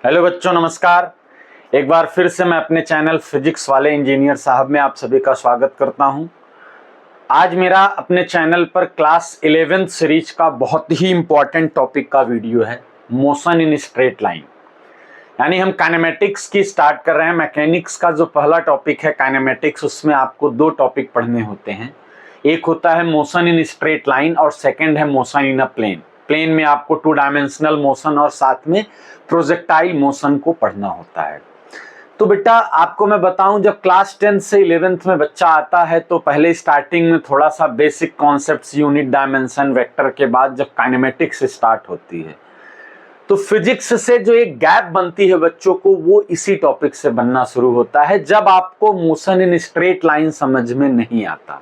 Hello बच्चों, नमस्कार। एक बार फिर से मैं अपने चैनल फिजिक्स वाले इंजीनियर साहब में आप सभी का स्वागत करता हूं। आज मेरा अपने चैनल पर क्लास 11th सीरीज का बहुत ही इंपॉर्टेंट टॉपिक का वीडियो है, मोशन इन स्ट्रेट लाइन। यानी हम काइनेमेटिक्स की स्टार्ट कर रहे हैं। मैकेनिक्स का जो पहला टॉपिक है काइनेमेटिक्स, उसमें आपको दो टॉपिक पढ़ने होते हैं। एक होता है मोशन इन स्ट्रेट लाइन और सेकंड है motion in a plane. Plane में आपको 2 डायमेंशनल मोशन और साथ में प्रोजेक्टाइल मोशन को पढ़ना होता है। तो बेटा आपको मैं बताऊं, जब क्लास 10 से 11th में बच्चा आता है तो पहले स्टार्टिंग में थोड़ा सा basic concepts, unit, dimension, vector के बाद जब काइनेमेटिक्स स्टार्ट होती है तो फिजिक्स से जो एक गैप बनती है बच्चों को, वो इसी टॉपिक से बनना शुरू होता है जब आपको मोशन इन स्ट्रेट लाइन समझ में नहीं आता।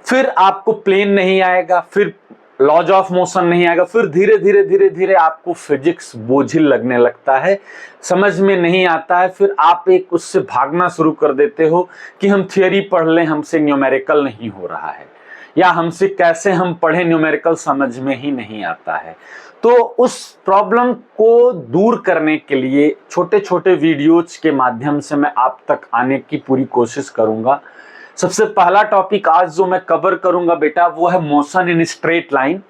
फिर आपको प्लेन नहीं आएगा, फिर लॉज ऑफ मोशन नहीं आएगा, फिर धीरे धीरे आपको फिजिक्स बोझिल लगने लगता है, समझ में नहीं आता है। फिर आप एक उससे भागना शुरू कर देते हो कि हम थियरी पढ़ लें, हमसे न्यूमेरिकल नहीं हो रहा है, या हमसे कैसे हम पढ़े, न्यूमेरिकल समझ में ही नहीं आता है। तो उस प्रॉब्लम को दूर करने के लिए छोटे छोटे वीडियोज के माध्यम से मैं आप तक आने की पूरी कोशिश करूंगा। सबसे पहला टॉपिक आज जो मैं कवर करूंगा बेटा, वो है मोशन इन स्ट्रेट लाइन।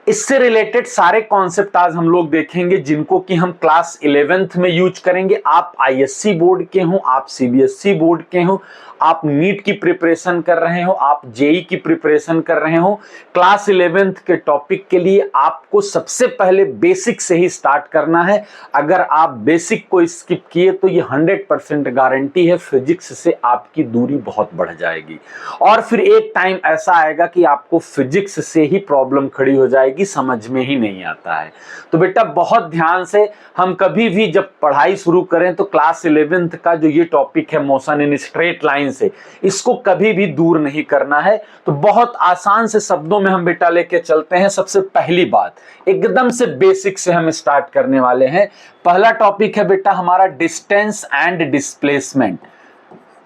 इससे रिलेटेड सारे कॉन्सेप्ट आज हम लोग देखेंगे जिनको कि हम क्लास 11th में यूज करेंगे। आप आईएससी बोर्ड के हो, आप सीबीएसई बोर्ड के हो, आप नीट की प्रिपरेशन कर रहे हो, आप जेई की प्रिपरेशन कर रहे हो, क्लास 11th के टॉपिक के लिए आपको सबसे पहले बेसिक से ही स्टार्ट करना है। अगर आप बेसिक को स्किप किए तो ये 100% गारंटी है फिजिक्स से आपकी दूरी बहुत बढ़ जाएगी, और फिर एक टाइम ऐसा आएगा कि आपको फिजिक्स से ही प्रॉब्लम खड़ी हो जाएगी, समझ में ही नहीं आता है। तो बेटा बहुत ध्यान से, हम कभी भी जब पढ़ाई शुरू करें तो क्लास 11th का जो ये टॉपिक है मोशन इन स्ट्रेट लाइन से, इसको कभी भी दूर नहीं करना है। तो बहुत आसान से शब्दों में हम बेटा लेके चलते हैं। सबसे पहली बात, एकदम से बेसिक से हम स्टार्ट करने वाले हैं। पहला टॉपिक है बेटा हमारा distance and displacement.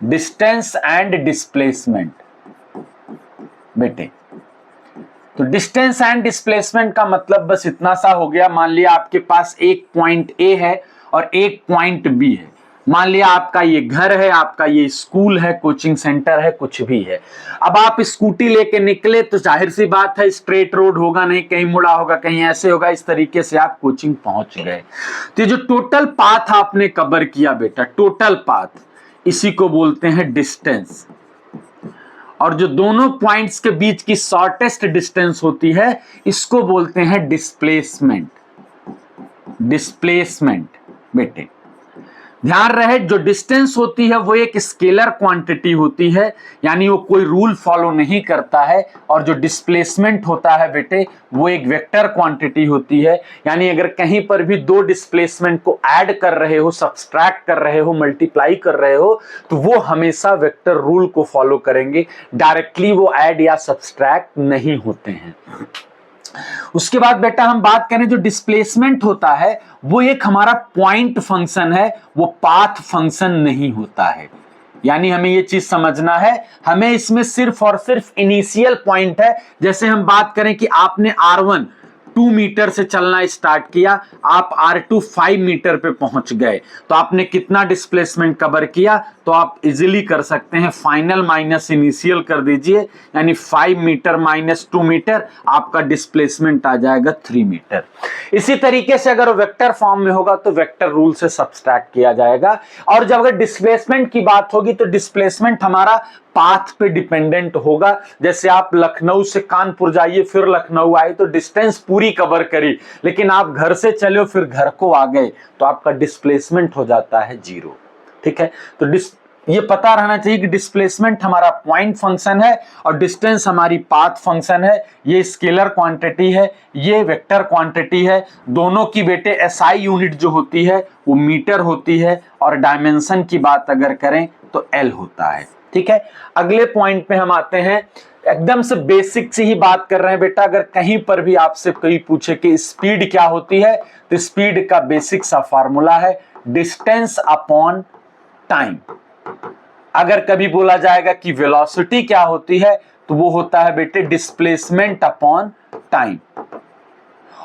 Distance and displacement बेटे, तो डिस्टेंस एंड डिस्प्लेसमेंट का मतलब बस इतना सा हो गया। मान लिया आपके पास एक पॉइंट ए है और एक पॉइंट बी है। मान लिया आपका ये घर है, आपका ये स्कूल है, कोचिंग सेंटर है, कुछ भी है। अब आप स्कूटी लेके निकले तो जाहिर सी बात है स्ट्रेट रोड होगा नहीं, कहीं मुड़ा होगा, कहीं ऐसे होगा, इस तरीके से आप कोचिंग पहुंच गए। तो ये जो टोटल पाथ आपने कवर किया बेटा, टोटल पाथ, इसी को बोलते हैं डिस्टेंस। और जो दोनों पॉइंट्स के बीच की शॉर्टेस्ट डिस्टेंस होती है, इसको बोलते हैं डिस्प्लेसमेंट। डिस्प्लेसमेंट बेटे ध्यान रहे, जो डिस्टेंस होती है वो एक स्केलर क्वांटिटी होती है, यानी वो कोई रूल फॉलो नहीं करता है। और जो डिस्प्लेसमेंट होता है बेटे, वो एक वेक्टर क्वांटिटी होती है। यानी अगर कहीं पर भी दो डिस्प्लेसमेंट को ऐड कर रहे हो, सब्सट्रैक्ट कर रहे हो, मल्टीप्लाई कर रहे हो, तो वो हमेशा वेक्टर रूल को फॉलो करेंगे, डायरेक्टली वो ऐड या सब्सट्रैक्ट नहीं होते हैं। उसके बाद बेटा हम बात करें, जो डिस्प्लेसमेंट होता है वो एक हमारा पॉइंट फंक्शन है, वो पाथ फंक्शन नहीं होता है। यानी हमें ये चीज समझना है, हमें इसमें सिर्फ और सिर्फ इनिशियल पॉइंट है। जैसे हम बात करें कि आपने R1 2 मीटर से चलना स्टार्ट किया, आप R2 5 मीटर पे पहुंच गए, तो आपने कितना डिस्प्लेसमेंट कवर किया? तो आप इजीली कर सकते हैं, फाइनल माइनस इनिशियल कर दीजिए, यानी 5 मीटर माइनस 2 मीटर, आपका डिस्प्लेसमेंट आ जाएगा 3 मीटर। इसी तरीके से अगर वेक्टर फॉर्म में होगा तो वेक्टर रूल से सब्सट्रैक्ट किया जाएगा। और जब अगर डिस्प्लेसमेंट की बात होगी तो डिस्प्लेसमेंट हमारा पाथ पे डिपेंडेंट होगा। जैसे आप लखनऊ से कानपुर जाइए, फिर लखनऊ आए, तो डिस्टेंस पूरी कवर करी, लेकिन आप घर से चले फिर घर को आ गए, तो आपका डिस्प्लेसमेंट हो जाता है 0। ठीक है, तो ये पता रहना चाहिए कि डिस्प्लेसमेंट हमारा पॉइंट फंक्शन है और डिस्टेंस हमारी पाथ फंक्शन है। ये स्केलर क्वांटिटी है, ये वेक्टर क्वांटिटी है। दोनों की बेटे एसआई यूनिट जो होती है वो मीटर होती है, और डायमेंशन की बात अगर करें तो एल होता है। ठीक है, अगले पॉइंट पे हम आते हैं। एकदम से बेसिक से ही बात कर रहे हैं बेटा। अगर कहीं पर भी आपसे कोई पूछे कि स्पीड क्या होती है, तो स्पीड का बेसिक सा फार्मूला है डिस्टेंस अपॉन टाइम। अगर कभी बोला जाएगा कि वेलोसिटी क्या होती है, तो वो होता है बेटे डिस्प्लेसमेंट अपॉन टाइम।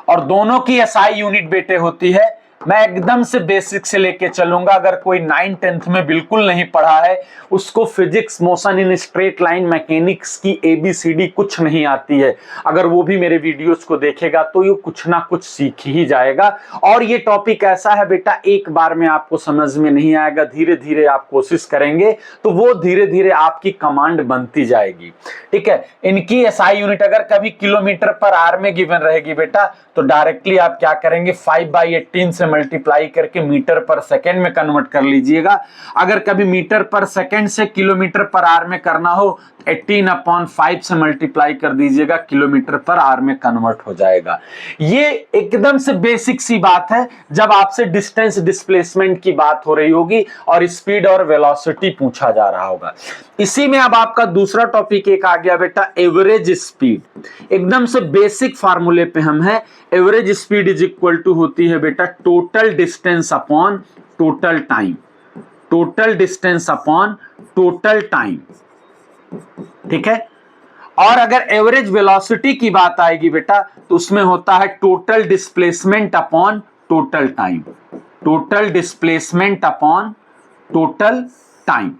और दोनों की एसआई यूनिट बेटे होती है मैं एकदम से बेसिक से लेके चलूंगा। अगर कोई 9th-10th में बिल्कुल नहीं पढ़ा है, उसको physics, motion in straight line, mechanics की ABCD कुछ नहीं आती है, अगर वो भी मेरे वीडियोस को देखेगा तो ये कुछ ना कुछ सीख ही जाएगा। और ये टॉपिक ऐसा है बेटा, एक बार में आपको समझ में नहीं आएगा, धीरे धीरे आप कोशिश करेंगे तो वो धीरे धीरे आपकी कमांड बनती जाएगी। ठीक है, इनकी SI यूनिट अगर कभी किलोमीटर पर आवर में गिवन रहेगी बेटा, तो डायरेक्टली आप क्या करेंगे, 5/18 से मल्टीप्लाई करके मीटर पर सेकेंड में कन्वर्ट कर लीजिएगा। अगर कभी मीटर पर सेकेंड से किलोमीटर पर आवर में करना हो, 18/5 से मल्टीप्लाई कर दीजिएगा, किलोमीटर पर आवर में कन्वर्ट हो जाएगा। ये एकदम से बेसिक सी बात है जब आपसे डिस्टेंस डिस्प्लेसमेंट की बात हो रही होगी और स्पीड और वेलोसिटी पूछा जा रहा होगा। इसी में अब आपका दूसरा टॉपिक एक आ गया बेटा, एवरेज स्पीड। एकदम से बेसिक फार्मूले पे हम हैं। Average speed is equal to होती है बेटा total distance upon total time. Total distance upon total time, ठीक है। और अगर एवरेज वेलोसिटी की बात आएगी बेटा, तो उसमें होता है total displacement upon total time. Total displacement upon total time.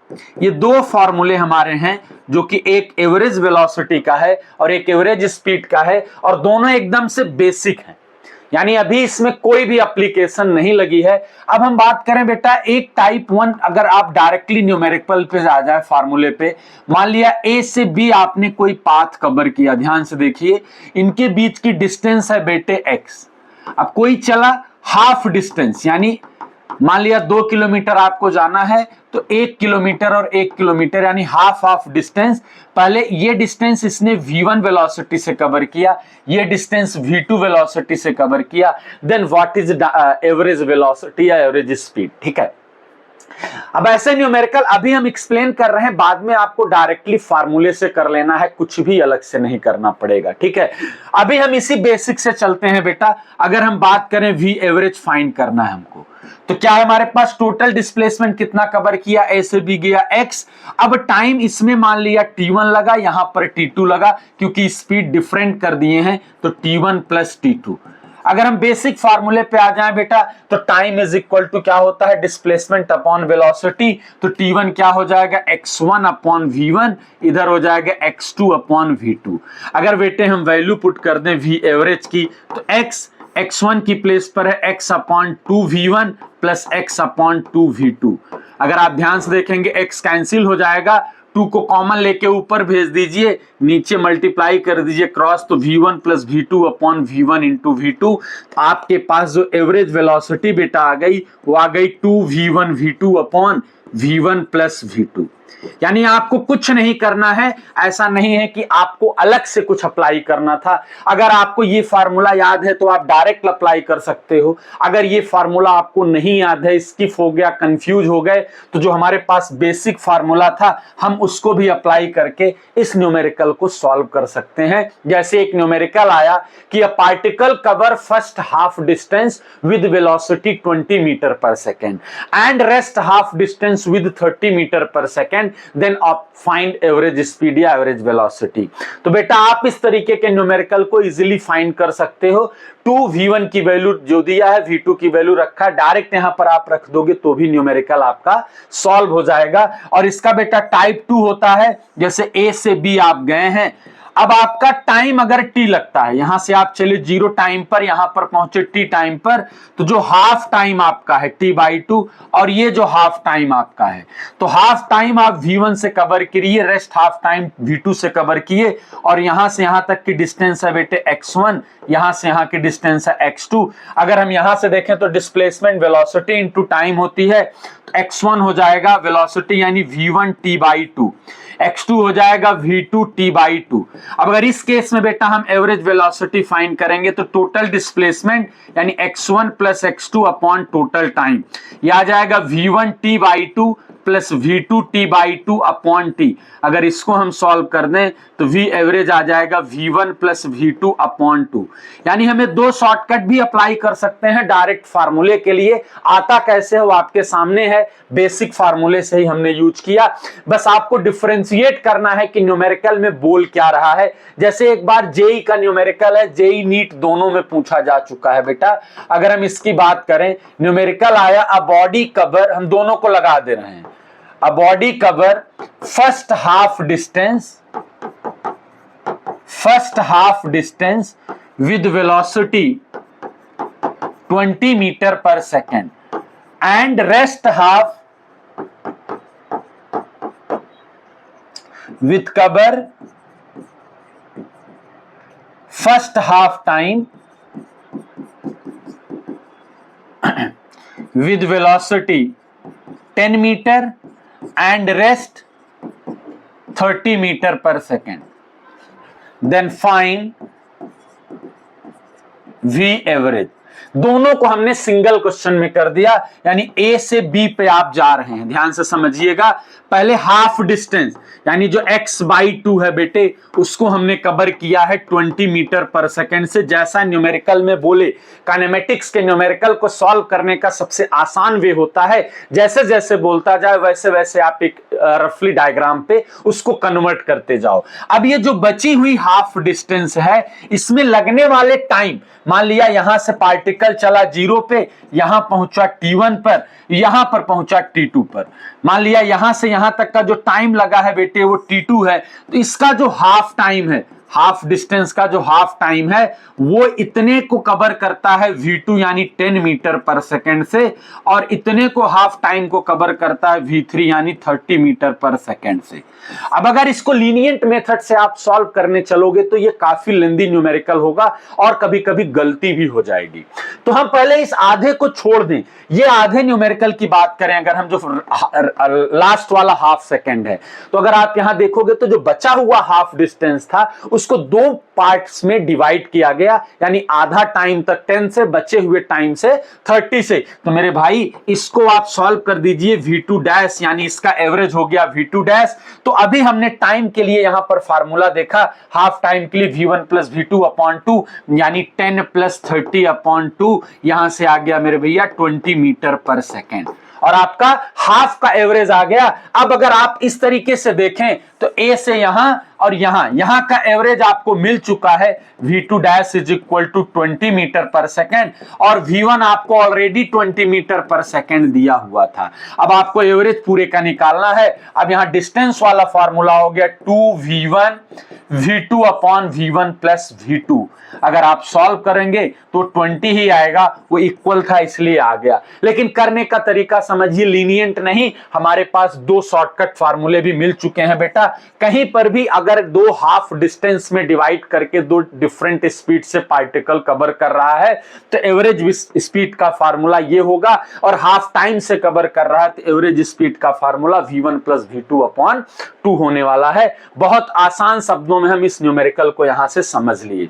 ये दो फॉर्मूले हमारे हैं, जो कि एक एवरेज वेलोसिटी का है और एक एवरेज स्पीड का है, और दोनों एकदम से बेसिक हैं, यानी अभी इसमें कोई भी एप्लीकेशन नहीं लगी है। अब हम बात करें बेटा एक टाइप 1, अगर आप डायरेक्टली न्यूमेरिकल पे आ जाए फार्मूले पे, मान लिया A से B आपने कोई पाथ कवर किया, ध्यान से देखिए, इनके बीच की डिस्टेंस है बेटे x। अब कोई चला हाफ डिस्टेंस, यानी मान लिया 2 किलोमीटर आपको जाना है, तो 1 किलोमीटर और 1 किलोमीटर यानी हाफ हाफ डिस्टेंस। पहले ये डिस्टेंस इसने v1 वेलोसिटी से कवर किया, ये डिस्टेंस v2 वेलोसिटी से कवर किया, then what is average velocity या एवरेज स्पीड। ठीक है, अब ऐसे न्यूमेरिकल अभी हम एक्सप्लेन कर रहे हैं, बाद में आपको डायरेक्टली फार्मूले से कर लेना है, कुछ भी अलग से नहीं करना पड़ेगा। ठीक है, अभी हम इसी बेसिक से चलते हैं बेटा। अगर हम बात करें v एवरेज फाइंड करना है हमको, तो क्या है हमारे पास टोटल डिस्प्लेसमेंट कितना कवर किया, A से B गया x। अब टाइम इसमें मान लिया t1 लगा, यहां पर t2 लगा, क्योंकि स्पीड डिफरेंट कर दिए हैं, तो t1 प्लस t2। अगर हम बेसिक फार्मूले पे आ जाएं बेटा, तो टाइम इज इक्वल टू क्या होता है, डिस्प्लेसमेंट अपॉन वेलोसिटी। तो t1 क्या हो जाएगा, x1 अपॉन v1, इधर हो जाएगा x2 अपॉन v2। अगर बेटे हम वैल्यू पुट कर दें v एवरेज की, तो x1 की प्लेस पर है x upon 2v1 plus x upon 2v2। अगर आप ध्यान से देखेंगे x कैंसिल हो जाएगा, 2 को कॉमन लेके ऊपर भेज दीजिए, नीचे मल्टीप्लाई कर दीजिए क्रॉस, तो v1 plus v2 upon v1 into v2। तो आपके पास जो एवरेज वेलोसिटी बेटा आ गई, वो आ गई 2v1 v2 upon v1 plus v2। यानी आपको कुछ नहीं करना है, ऐसा नहीं है कि आपको अलग से कुछ अप्लाई करना था। अगर आपको ये फार्मूला याद है तो आप डायरेक्ट अप्लाई कर सकते हो। अगर ये फार्मूला आपको नहीं याद है, स्किप हो गया, कंफ्यूज हो गए, तो जो हमारे पास बेसिक फार्मूला था हम उसको भी अप्लाई करके इस न्यूमेरिकल को सॉल्व कर सकते हैं। जैसे एक न्यूमेरिकल आया कि a particle cover first half distance with velocity 20 metre per second and rest half distance with 30 metre per second, then आप फाइंड एवरेज स्पीड या एवरेज वेलोसिटी। तो बेटा आप इस तरीके के न्यूमेरिकल को इजीली फाइंड कर सकते हो। 2v1 की वैल्यू जो दिया है, v2 की वैल्यू रखा, डायरेक्ट यहां पर आप रख दोगे तो भी न्यूमेरिकल आपका सॉल्व हो जाएगा। और इसका बेटा टाइप 2 होता है, जैसे A से B आप गए हैं, अब आपका टाइम अगर t लगता है, यहां से आप चले 0 टाइम पर, यहां पर पहुंचे t टाइम पर, तो जो हाफ टाइम आपका है t/2 और ये जो हाफ टाइम आपका है, तो हाफ टाइम आप v1 से कवर करिए, रेस्ट हाफ टाइम v2 से कवर किए, और यहां से यहां तक की डिस्टेंस है बेटे x1, यहां से यहां की डिस्टेंस है x2। अगर हम यहां से देखें तो डिस्प्लेसमेंट वेलोसिटी इनटू टाइम होती है, तो x1 हो जाएगा वेलोसिटी यानी v1 t/2, x2 हो जाएगा v2 t/2। अब अगर इस केस में बेटा हम एवरेज वेलोसिटी फाइंड करेंगे, तो टोटल डिस्प्लेसमेंट यानी x1 plus x2 upon total time, यह आ जाएगा v1 t/2 plus V2T/2 upon T. अगर इसको हम सॉल्व कर दें तो V एवरेज आ जाएगा V1 प्लस V2 अपॉन 2। यानी हमें दो शॉर्टकट भी अप्लाई कर सकते हैं डायरेक्ट फार्मूले के लिए। आता कैसे हो आपके सामने है, बेसिक फार्मूले से ही हमने यूज किया। बस आपको डिफरेंशिएट करना है कि न्यूमेरिकल में बोल क्या रहा है। जैसे एक बार जेई का न्यूमेरिकल है, जेई नीट दोनों में पूछा जा चुका है बेटा। अगर हम इसकी बात करें, न्यूमेरिकल आया अ बॉडी कवर, हम दोनों को लगा दे रहे हैं, a body cover first half distance with velocity 20 metre per second and rest half with cover first half time with velocity 10 meter and rest 30 meter per second. Then find V average. दोनों को हमने single question में कर दिया, यानी ए से B पे आप जा रहे हैं। ध्यान से समझिएगा। पहले हाफ डिस्टेंस यानी जो x/2 है बेटे, उसको हमने कवर किया है 20 मीटर पर सेकेंड से। जैसा न्यूमेरिकल में बोले, काइनेमेटिक्स के न्यूमेरिकल को सॉल्व करने का सबसे आसान वे होता है, जैसे जैसे बोलता जाए वैसे वैसे आप एक रफली डायग्राम पे उसको कन्वर्ट करते जाओ। अब ये जो बची हुई हाफ डिस्टेंस है, इसमें लगने वाले टाइम, मान लिया यहां से पार्टिकल चला 0 पे, यहां पहुंचा T1 पर, यहां पर पहुंचा T2 पर। मान लिया यहां से यहां तक का जो टाइम लगा है बेटे वो T2 है, तो इसका जो हाफ टाइम है, हाफ डिस्टेंस का जो हाफ टाइम है, वो इतने को कवर करता है V2 यानी 10 मीटर पर सेकेंड से, और इतने को हाफ टाइम को कवर करता है V3 यानी 30 मीटर पर सेकेंड से। अब अगर इसको लीनिएंट मेथड से आप सॉल्व करने चलोगे तो ये काफी लेंदी न्यूमेरिकल होगा और कभी कभी गलती भी हो जाएगी। तो हम पहले इस आधे को छोड़ दें, ये आधे न्यूमेरिकल की बात करें, अगर हम जो लास्ट वाला हाफ सेकेंड है, तो अगर आप यहां देखोगे तो जो बचा हुआ हाफ डिस्टेंस था उसको दो पार्ट्स में डिवाइड किया गया, यानी आधा टाइम तक 10 से, बचे हुए टाइम से 30 से। तो मेरे भाई इसको आप सॉल्व कर दीजिए, V2 डैश यानी इसका एवरेज हो गया V2 डैश। तो अभी हमने टाइम के लिए यहां पर फार्मूला देखा, हाफ टाइम के लिए V1 प्लस V2 अपॉन 2 यानी 10 प्लस 30 अपॉन 2, यहां से आ गया मेरे भैया 20 मीटर पर सेकेंड, और आपका हाफ का एवरेज आ गया। अब अगर आप इस तरीके से देखें तो ए से यहां और यहां का एवरेज आपको मिल चुका है, V2 dash is equal to 20 metre per second, और V1 आपको ऑलरेडी 20 मीटर पर सेकेंड दिया हुआ था। अब आपको एवरेज पूरे का निकालना है। अब यहां डिस्टेंस वाला फॉर्मूला हो गया 2V1 V2 upon V1 plus V2। अगर आप सॉल्व करेंगे तो 20 ही आएगा, वो इक्वल था इसलिए आ गया। लेकिन करने का तरीका समझिए, लीनिएंट नहीं, हमारे पास दो शॉर्टकट फार्मूले भी मिल चुके हैं बेटा। कहीं पर भी अगर दो हाफ डिस्टेंस में डिवाइड करके दो डिफरेंट स्पीड से पार्टिकल कवर कर रहा है तो एवरेज स्पीड का फार्मूला ये होगा, और हाफ टाइम से कवर कर रहा है तो एवरेज स्पीड का formula V1 plus V2 upon 2 होने वाला है। बहुत आसान शब्दों में हम इस न्यूमेरिकल को यहां से समझ लिए।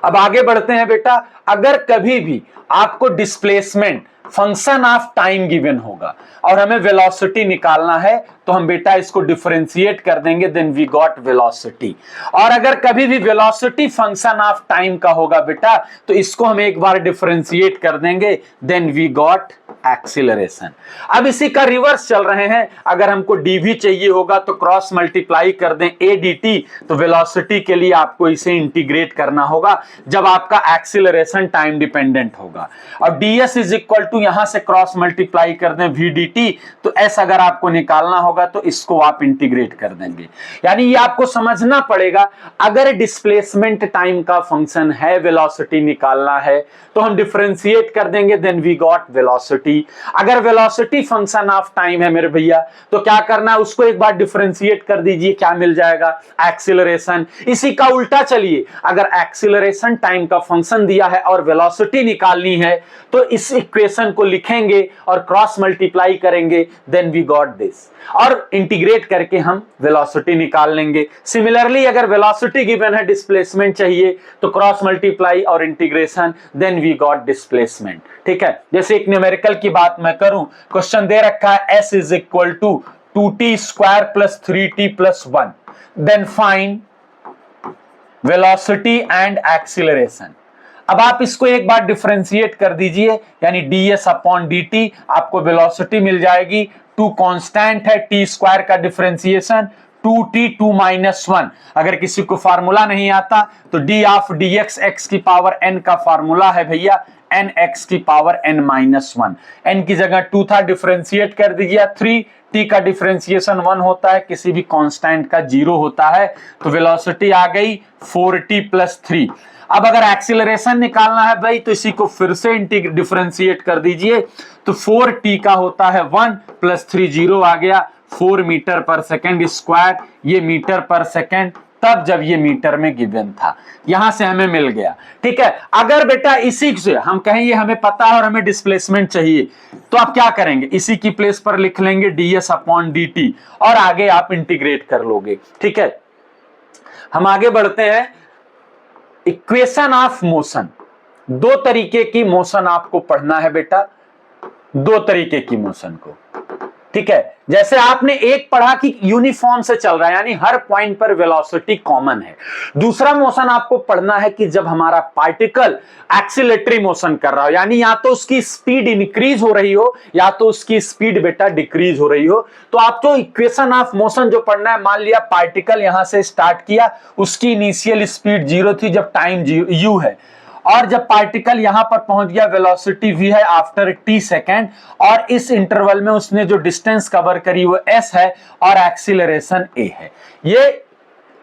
अब आगे बढ़ते हैं बेटा। अगर कभी भी आपको displacement function of time given होगा और हमें वेलोसिटी निकालना है, तो हम बेटा इसको डिफरेंशिएट कर देंगे, देन वी गॉट वेलोसिटी। और अगर कभी भी वेलोसिटी फंक्शन ऑफ टाइम का होगा बेटा, तो इसको हम एक बार डिफरेंशिएट कर देंगे, देन वी गॉट एक्सीलरेशन। अब इसी का रिवर्स चल रहे हैं, अगर हमको dv चाहिए होगा तो क्रॉस मल्टीप्लाई कर दें a dt, तो वेलोसिटी के लिए आपको इसे इंटीग्रेट करना होगा जब आपका एक्सीलरेशन टाइम डिपेंडेंट होगा। और ds इज इक्वल टू यहां से क्रॉस मल्टीप्लाई कर दें v dt, तो s अगर आपको निकालना होगा तो इसको आप इंटीग्रेट कर देंगे। यानी ये आपको समझना पड़ेगा, अगर डिस्प्लेसमेंट टाइम का फंक्शन है, वेलोसिटी निकालना है, तो हम डिफरेंशिएट कर देंगे, देन वी गॉट वेलोसिटी। अगर वेलोसिटी फंक्शन ऑफ टाइम है मेरे भैया, तो क्या करना है, उसको एक बार डिफरेंशिएट कर दीजिए, क्या मिल जाएगा, एक्सीलरेशन। इसी का उल्टा चलिए, अगर एक्सीलरेशन टाइम का फंक्शन दिया है और वेलोसिटी निकालनी है, तो इस इक्वेशन को लिखेंगे और क्रॉस मल्टीप्लाई करेंगे, देन वी गॉट दिस, और इंटीग्रेट करके हम वेलोसिटी निकाल लेंगे। सिमिलरली अगर वेलोसिटी गिवन है, डिस्प्लेसमेंट चाहिए, तो क्रॉस मल्टीप्लाई और integration, then we got displacement. ठीक है, जैसे एक न्यूमेरिकल की बात मैं करूं, क्वेश्चन दे रखा है s is equal to 2t square plus 3t plus 1, then find velocity and acceleration. अब आप इसको एक बार डिफरेंशिएट कर दीजिए, यानी ds अपॉन dt, आपको वेलोसिटी मिल जाएगी। 2 कांस्टेंट है, t स्क्वायर का डिफरेंशिएशन 2t 2 माइनस 1। अगर किसी को फार्मूला नहीं आता तो d ऑफ dx x की पावर n का फार्मूला है भैया n x की पावर n माइनस 1। n की जगह 2 था, डिफरेंशिएट कर दीजिए 3, t का डिफरेंशिएशन 1 होता है, किसी भी कांस्टेंट का 0 होता है, तो वेलोसिटी आ गई 4t प्लस 3। अब अगर एक्सीलरेशन निकालना है भाई तो इसी को फिर से डिफरेंशिएट कर दीजिए, तो 4t का होता है 1 प्लस 3 0 आ गया 4 मीटर पर सेकेंड स्क्वायर, ये मीटर पर सेकेंड, तब जब ये मीटर में गिवन था, यहां से हमें मिल गया। ठीक है, अगर बेटा इसी से हम कहें ये हमें पता है और हमें डिस्प्लेसमेंट चाहिए, तो आप क्या करेंगे, इसी की प्लेस पर लिख लेंगे ds अपॉन dt और आगे आप इंटीग्रेट कर लोगे। ठीक है, हम आगे बढ़ते हैं। इक्वेशन ऑफ मोशन, दो तरीके की मोशन आपको पढ़ना है बेटा, दो तरीके की मोशन को। ठीक है, जैसे आपने एक पढ़ा कि यूनिफॉर्म से चल रहा है, यानी हर पॉइंट पर वेलोसिटी कॉमन है। दूसरा मोशन आपको पढ़ना है कि जब हमारा पार्टिकल एक्सीलरेटरी मोशन कर रहा हो, यानी या तो उसकी स्पीड इंक्रीज हो रही हो या तो उसकी स्पीड बेटा डिक्रीज हो रही हो, तो आपको इक्वेशन ऑफ मोशन जो पढ़ना है, मान लिया पार्टिकल यहां से स्टार्ट किया, उसकी इनिशियल स्पीड 0 थी जब टाइम u है, और जब पार्टिकल यहां पर पहुंच गया वेलोसिटी v है आफ्टर t सेकेंड, और इस इंटरवल में उसने जो डिस्टेंस कवर करी वो s है और एक्सीलरेशन a है। ये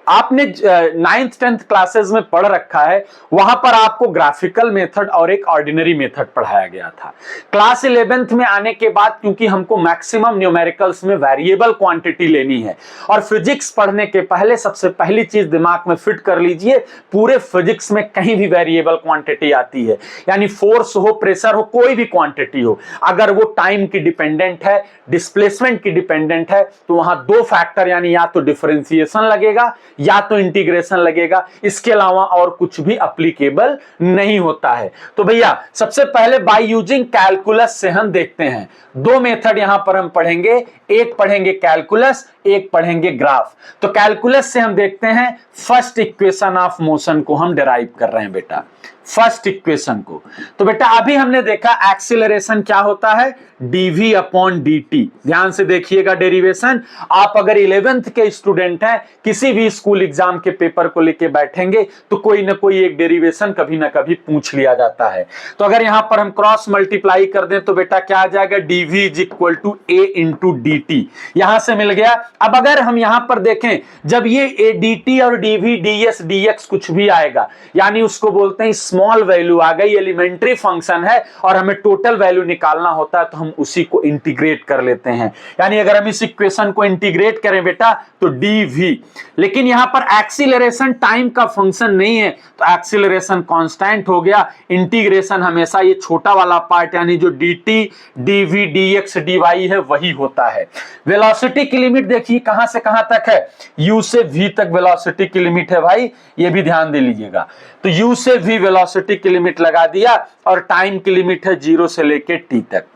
आपने 9th 10th क्लासेस में पढ़ रखा है, वहां पर आपको ग्राफिकल मेथड और एक ऑर्डिनरी मेथड पढ़ाया गया था। क्लास 11th में आने के बाद क्योंकि हमको मैक्सिमम न्यूमेरिकल्स में वेरिएबल क्वांटिटी लेनी है, और फिजिक्स पढ़ने के पहले सबसे पहली चीज दिमाग में फिट कर लीजिए, पूरे फिजिक्स में कहीं भी वेरिएबल क्वांटिटी आती है, यानी फोर्स हो, प्रेशर हो, कोई भी क्वांटिटी हो, अगर वो टाइम की डिपेंडेंट है, डिस्प्लेसमेंट की डिपेंडेंट है, तो वहां दो फैक्टर, यानी या तो डिफरेंशिएशन लगेगा या तो इंटीग्रेशन लगेगा, इसके अलावा और कुछ भी एप्लीकेबल नहीं होता है। तो भैया सबसे पहले बाय यूजिंग कैलकुलस से हम देखते हैं, दो मेथड यहां पर हम पढ़ेंगे, एक पढ़ेंगे कैलकुलस, एक पढ़ेंगे ग्राफ। तो कैलकुलस से हम देखते हैं फर्स्ट इक्वेशन ऑफ मोशन को हम डिराइव कर रहे हैं बेटा, फर्स्ट इक्वेशन को। तो बेटा अभी हमने देखा एक्सीलरेशन क्या होता है, dv अपॉन dt। ध्यान से देखिएगा डेरिवेशन, आप अगर 11th के स्टूडेंट हैं, किसी भी स्कूल एग्जाम के पेपर को लेके बैठेंगे तो कोई ना कोई एक डेरिवेशन कभी ना कभी पूछ लिया जाता है। तो अगर यहां पर हम क्रॉस मल्टीप्लाई कर दें तो बेटा क्या आ जाएगा, dv is equal to a into dt, यहां से मिल गया। अब अगर हम यहां पर देखें, जब ये a dt और dv ds dx कुछ भी आएगा, यानी उसको बोलते हैं स्मॉल वैल्यू आ गई, एलिमेंट्री फंक्शन है और हमें टोटल वैल्यू निकालना होता है, तो हम उसी को इंटीग्रेट कर लेते हैं। यानी अगर हम इस इक्वेशन को इंटीग्रेट करें बेटा तो dv, लेकिन यहां पर एक्सीलरेशन टाइम का फंक्शन नहीं है, तो एक्सीलरेशन कांस्टेंट हो गया, इंटीग्रेशन हमेशा ये छोटा वाला पार्ट यानी जो dt dv dx dy है वही होता है। वेलोसिटी की लिमिट देखिए कहां से कहां तक है, u से v तक वेलोसिटी की लिमिट है भाई, ये भी ध्यान दे लीजिएगा। तो u से v वेलोसिटी की लिमिट लगा दिया और टाइम की लिमिट है 0 से लेके t तक।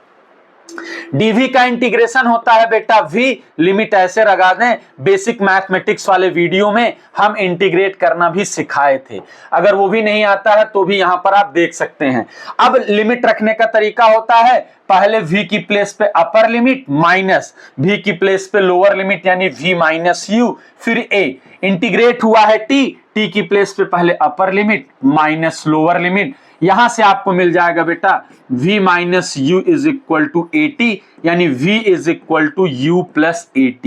dv का इंटीग्रेशन होता है बेटा v, लिमिट ऐसे लगा दें, बेसिक मैथमेटिक्स वाले वीडियो में हम इंटीग्रेट करना भी सिखाए थे, अगर वो भी नहीं आता है तो भी यहां पर आप देख सकते हैं। अब लिमिट रखने का तरीका होता है, पहले v की प्लेस पे अपर लिमिट माइनस v की प्लेस पे लोअर लिमिट यानी v माइनस u, फिर a इंटीग्रेट हुआ है t की प्लेस पे पहले upper limit minus lower limit, यहां से आपको मिल जाएगा बेटा v minus u is equal to at, यानी v is equal to u plus at।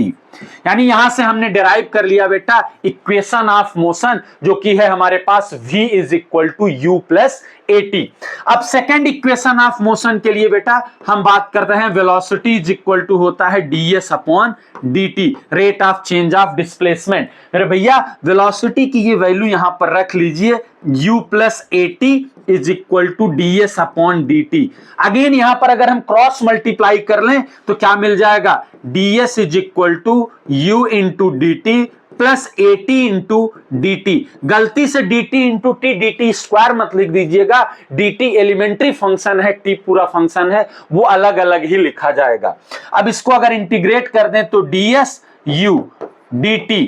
यानी यहां से हमने डिराइव कर लिया बेटा इक्वेशन ऑफ मोशन, जो कि है हमारे पास v is equal to u plus at। अब सेकेंड इक्वेशन ऑफ मोशन के लिए बेटा हम बात करते हैं, वेलोसिटी इज इक्वल टू होता है ds upon dt, rate of change of displacement. मेरे भैया वेलोसिटी की ये वैल्यू यहां पर रख लीजिए, u plus at is equal to ds upon dt। Again यहां पर अगर हम क्रॉस मल्टीप्लाई कर लें तो क्या मिल जाएगा, ds is equal to u into dt plus AT into dt। गलती से dt into T dt square मत लिख दीजिएगा, dt एलिमेंट्री फंक्शन है, t पूरा फंक्शन है, वो अलग अलग ही लिखा जाएगा। अब इसको अगर इंटीग्रेट कर दें तो ds u dt,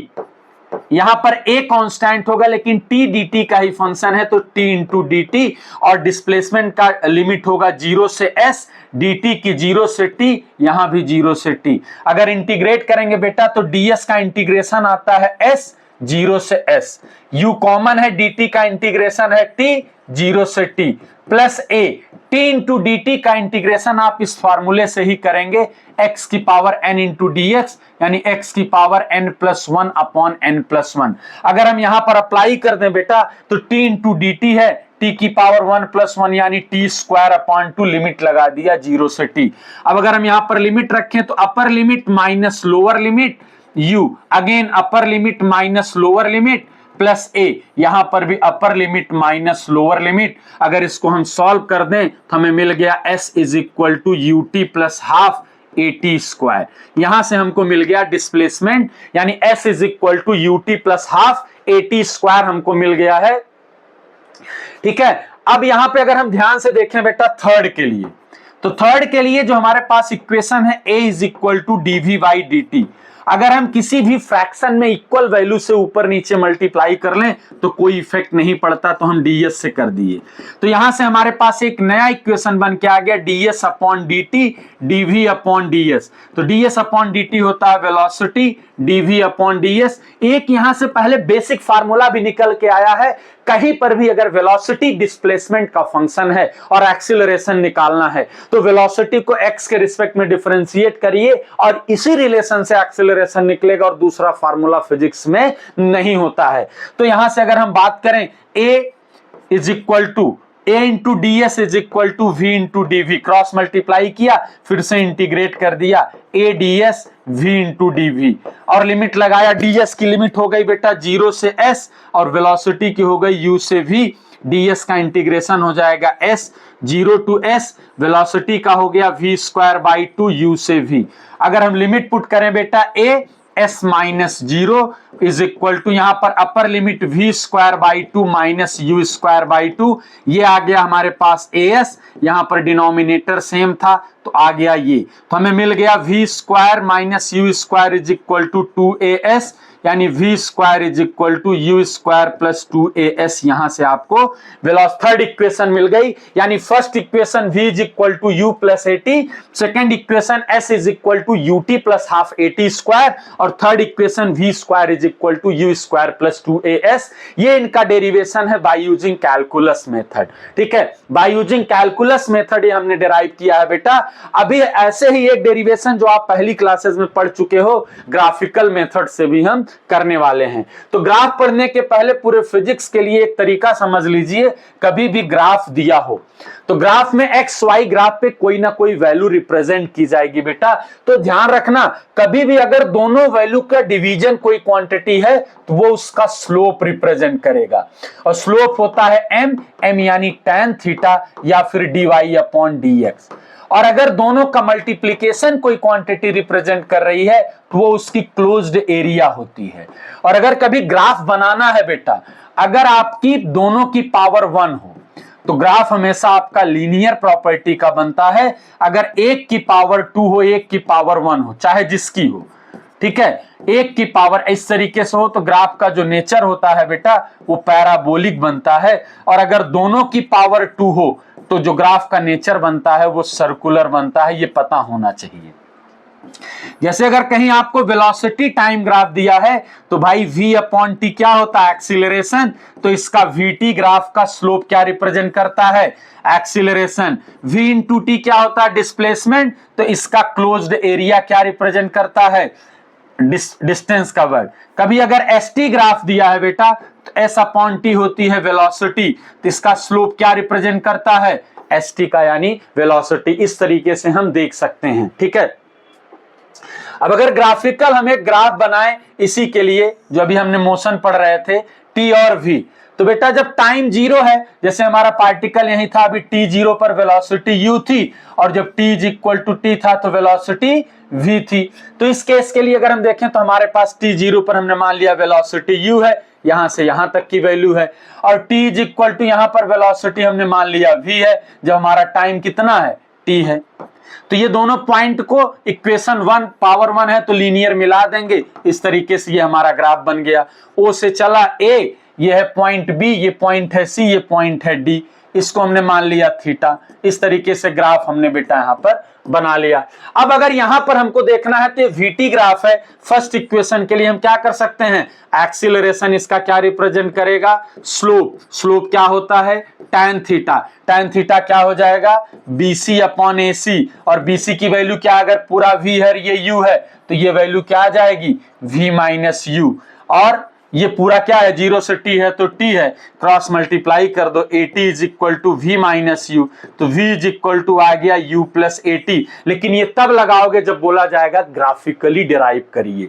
यहां पर a कांस्टेंट होगा लेकिन t dt का ही फंक्शन है तो t इंटू dt, और डिस्प्लेसमेंट का लिमिट होगा 0 से s, dt की 0 से t, यहां भी 0 से t। अगर इंटीग्रेट करेंगे बेटा तो ds का इंटीग्रेशन आता है s 0 से s, u कॉमन है, dt का इंटीग्रेशन है t 0 से t, plus a t into dt का इंटीग्रेशन आप इस फार्मूले से ही करेंगे, x की पावर n इंटू dx, यानी x की power n plus 1 upon n plus 1। अगर हम यहां पर अप्लाई कर दें बेटा तो t इंटू dt है, t की पावर 1 प्लस 1 यानी t स्क्वायर अपॉन 2, लिमिट लगा दिया 0 से t। अब अगर हम यहां पर लिमिट रखें तो अपर limit minus lower limit u, again upper limit minus lower limit plus a, यहां पर भी अपर लिमिट माइनस लोअर लिमिट। अगर इसको हम सॉल्व कर दें तो हमें मिल गया s is equal to ut plus half AT square. यहां से हमको मिल गया डिस्प्लेसमेंट, यानी s is equal to ut plus half AT square हमको मिल गया है। ठीक है, अब यहां पे अगर हम ध्यान से देखें बेटा थर्ड के लिए, तो थर्ड के लिए जो हमारे पास इक्वेशन है a is equal to dv by dt, अगर हम किसी भी फ्रैक्शन में इक्वल वैल्यू से ऊपर नीचे मल्टीप्लाई कर लें तो कोई इफेक्ट नहीं पड़ता, तो हम ds से कर दिए। तो यहां से हमारे पास एक नया इक्वेशन बन के आ गया ds upon dt dv upon ds। तो ds अपॉन dt होता है वेलोसिटी, dv अपॉन ds। एक यहां से पहले बेसिक फार्मूला भी निकल के आया है, कहीं पर भी अगर वेलोसिटी डिस्प्लेसमेंट का फंक्शन है और एक्सीलरेशन निकालना है तो वेलोसिटी को x के रिस्पेक्ट में डिफरेंशिएट करिए और इसी रिलेशन से एक्सीलरेशन निकलेगा, और दूसरा फार्मूला फिजिक्स में नहीं होता है। तो यहां से अगर हम बात करें a is equal to a into ds is equal to v into dv, cross multiply किया फिर से इंटीग्रेट कर दिया a ds v into dv, और लिमिट लगाया, ds की लिमिट हो गई बेटा 0 से s और वेलोसिटी की हो गई u से v, ds का इंटीग्रेशन हो जाएगा s 0 टू s, वेलोसिटी का हो गया v स्क्वायर बाई 2 u से v। अगर हम लिमिट पुट करें बेटा a s minus 0 is equal to, यहां पर upper limit v square by 2 minus u square by 2, ये आ गया हमारे पास as, यहां पर डिनोमिनेटर सेम था तो आ गया ये, तो हमें मिल गया v square minus u square is equal to 2as, यानी v square is equal to u square plus 2as। यहां से आपको वेलोसिटी थर्ड इक्वेशन मिल गई, यानी first equation v is equal to u plus at, second equation s is equal to ut plus half at square, और third equation v square is equal to u square plus 2as। ये इनका derivation है by using calculus method. ठीक है, by using calculus method ये हमने derive किया है बेटा। अभी ऐसे ही एक डेरिवेशन जो आप पहली क्लासेस में पढ़ चुके हो, ग्राफिकल मेथड से भी हम करने वाले हैं। तो ग्राफ पढ़ने के पहले पूरे फिजिक्स के लिए एक तरीका समझ लीजिए, कभी भी ग्राफ दिया हो तो ग्राफ में एक्स वाई ग्राफ पे कोई ना कोई वैल्यू रिप्रेजेंट की जाएगी बेटा। तो ध्यान रखना, कभी भी अगर दोनों वैल्यू का डिवीजन कोई क्वांटिटी है तो वो उसका स्लोप रिप्रेजेंट करेगा, और स्लोप होता है m यानी tan थीटा या फिर dy अपॉन dx। और अगर दोनों का मल्टीप्लीकेशन कोई क्वांटिटी रिप्रेजेंट कर रही है तो वो उसकी क्लोज्ड एरिया होती है। और अगर कभी ग्राफ बनाना है बेटा, अगर आपकी दोनों की पावर 1 हो तो ग्राफ हमेशा आपका लीनियर प्रॉपर्टी का बनता है। अगर एक की पावर 2 हो, एक की पावर 1 हो, चाहे जिसकी हो, ठीक है, एक की पावर इस तरीके से हो तो ग्राफ का जो नेचर होता है बेटा वो पैराबोलिक बनता है। और अगर दोनों की पावर 2 हो तो जो ग्राफ का नेचर बनता है वो सर्कुलर बनता है, ये पता होना चाहिए। जैसे अगर कहीं आपको वेलोसिटी टाइम ग्राफ दिया है तो भाई v अपॉन टी क्या होता है, एक्सीलरेशन, तो इसका vt ग्राफ का स्लोप क्या रिप्रेजेंट करता है, एक्सीलरेशन। v इंटू टी क्या होता है, डिस्प्लेसमेंट, तो इसका क्लोज्ड एरिया क्या रिप्रेजेंट करता है, डिस्टेंस का वर्ग। कभी अगर st ग्राफ दिया है बेटा तो s अपॉन टी होती है वेलोसिटी, तो इसका स्लोप क्या रिप्रेजेंट करता है, st का यानी वेलोसिटी। इस तरीके से हम देख सकते हैं। ठीक है, अब अगर ग्राफिकल हम एक ग्राफ बनाएं इसी के लिए जो अभी हमने मोशन पढ़ रहे थे t और v, तो बेटा जब टाइम 0 है, जैसे हमारा पार्टिकल यही था, अभी t0 पर वेलोसिटी u थी, और जब t is equal to t था तो वेलोसिटी v थी। तो इस केस के लिए अगर हम देखें तो हमारे पास t0 पर हमने मान लिया वेलोसिटी u है, यहां से यहां तक की वैल्यू है, और t इज इक्वल टू यहां पर वेलोसिटी हमने मान लिया v है, जब हमारा टाइम कितना है, t है। तो ये दोनों पॉइंट को इक्वेशन 1 पावर 1 है तो लीनियर मिला देंगे, इस तरीके से ये हमारा ग्राफ बन गया। O से चला A, ये है पॉइंट B, ये पॉइंट है C, ये पॉइंट है D, इसको हमने मान लिया थीटा। इस तरीके से ग्राफ हमने बेटा यहां पर बना लिया। अब अगर यहां पर हमको देखना है तो ये VT ग्राफ है, फर्स्ट इक्वेशन के लिए हम क्या कर सकते हैं, एक्सीलरेशन इसका क्या रिप्रेजेंट करेगा, स्लोप। स्लोप क्या होता है, tan थीटा। tan थीटा क्या हो जाएगा, BC अपॉन AC, और BC की वैल्यू क्या, अगर पूरा V है ये U है तो ये वैल्यू क्या आ जाएगी, V माइनस U, और ये पूरा क्या है, 0 से t है तो t है, क्रॉस मल्टीप्लाई कर दो, AT is equal to V minus U, तो V इज इक्वल टू आ गया U प्लस AT। लेकिन ये तब लगाओगे जब बोला जाएगा ग्राफिकली डिराइव करिए।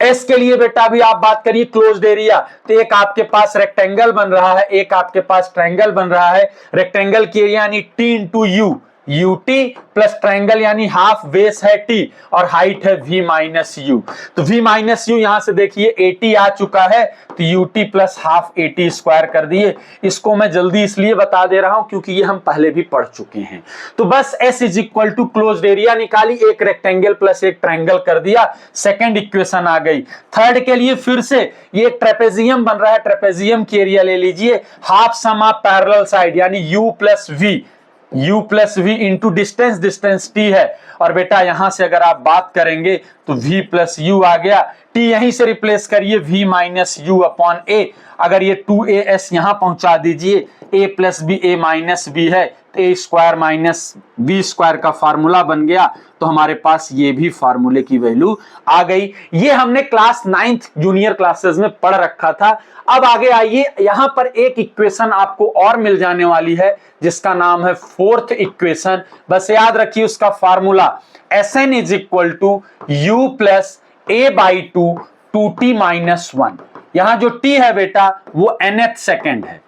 एस के लिए बेटा अभी आप बात करिए क्लोज्ड एरिया, तो एक आपके पास रेक्टेंगल बन रहा है, एक आपके पास ट्रायंगल बन रहा है। रेक्टेंगल की एरिया यानी t into U, UT plus triangle यानी हाफ बेस है t और हाइट है V माइनस U। तो V माइनस U यहां से देखिए AT आ चुका है, तो UT plus half AT square कर दिए। इसको मैं जल्दी इसलिए बता दे रहा हूं क्योंकि ये हम पहले भी पढ़ चुके हैं। तो बस S is equal to closed area निकाली, एक रेक्टेंगल प्लस एक ट्रायंगल कर दिया, सेकेंड इक्वेशन आ गई। थर्ड के लिए फिर से ये एक ट्रेपेजियम बन रहा है, ट्रेपेजियम की एरिया ले लीजिए, half sum of parallel side यानी U plus V into distance, distance t है, और बेटा यहां से अगर आप बात करेंगे तो V प्लस U आ गया, t यहीं से रिप्लेस करिए V minus U upon A, अगर ये 2as यहां पहुंचा दीजिए, a plus B a minus B है तो a square minus B square का फार्मूला बन गया, तो हमारे पास ये भी फार्मूले की वैल्यू आ गई। ये हमने क्लास 9th जूनियर क्लासेस में पढ़ रखा था। अब आगे आइए, यहां पर एक इक्वेशन आपको और मिल जाने वाली है जिसका नाम है फोर्थ इक्वेशन। बस याद रखिए उसका formula Sn is equal to U plus a by 2t minus 1। यहां जो t है बेटा वो nth सेकेंड है।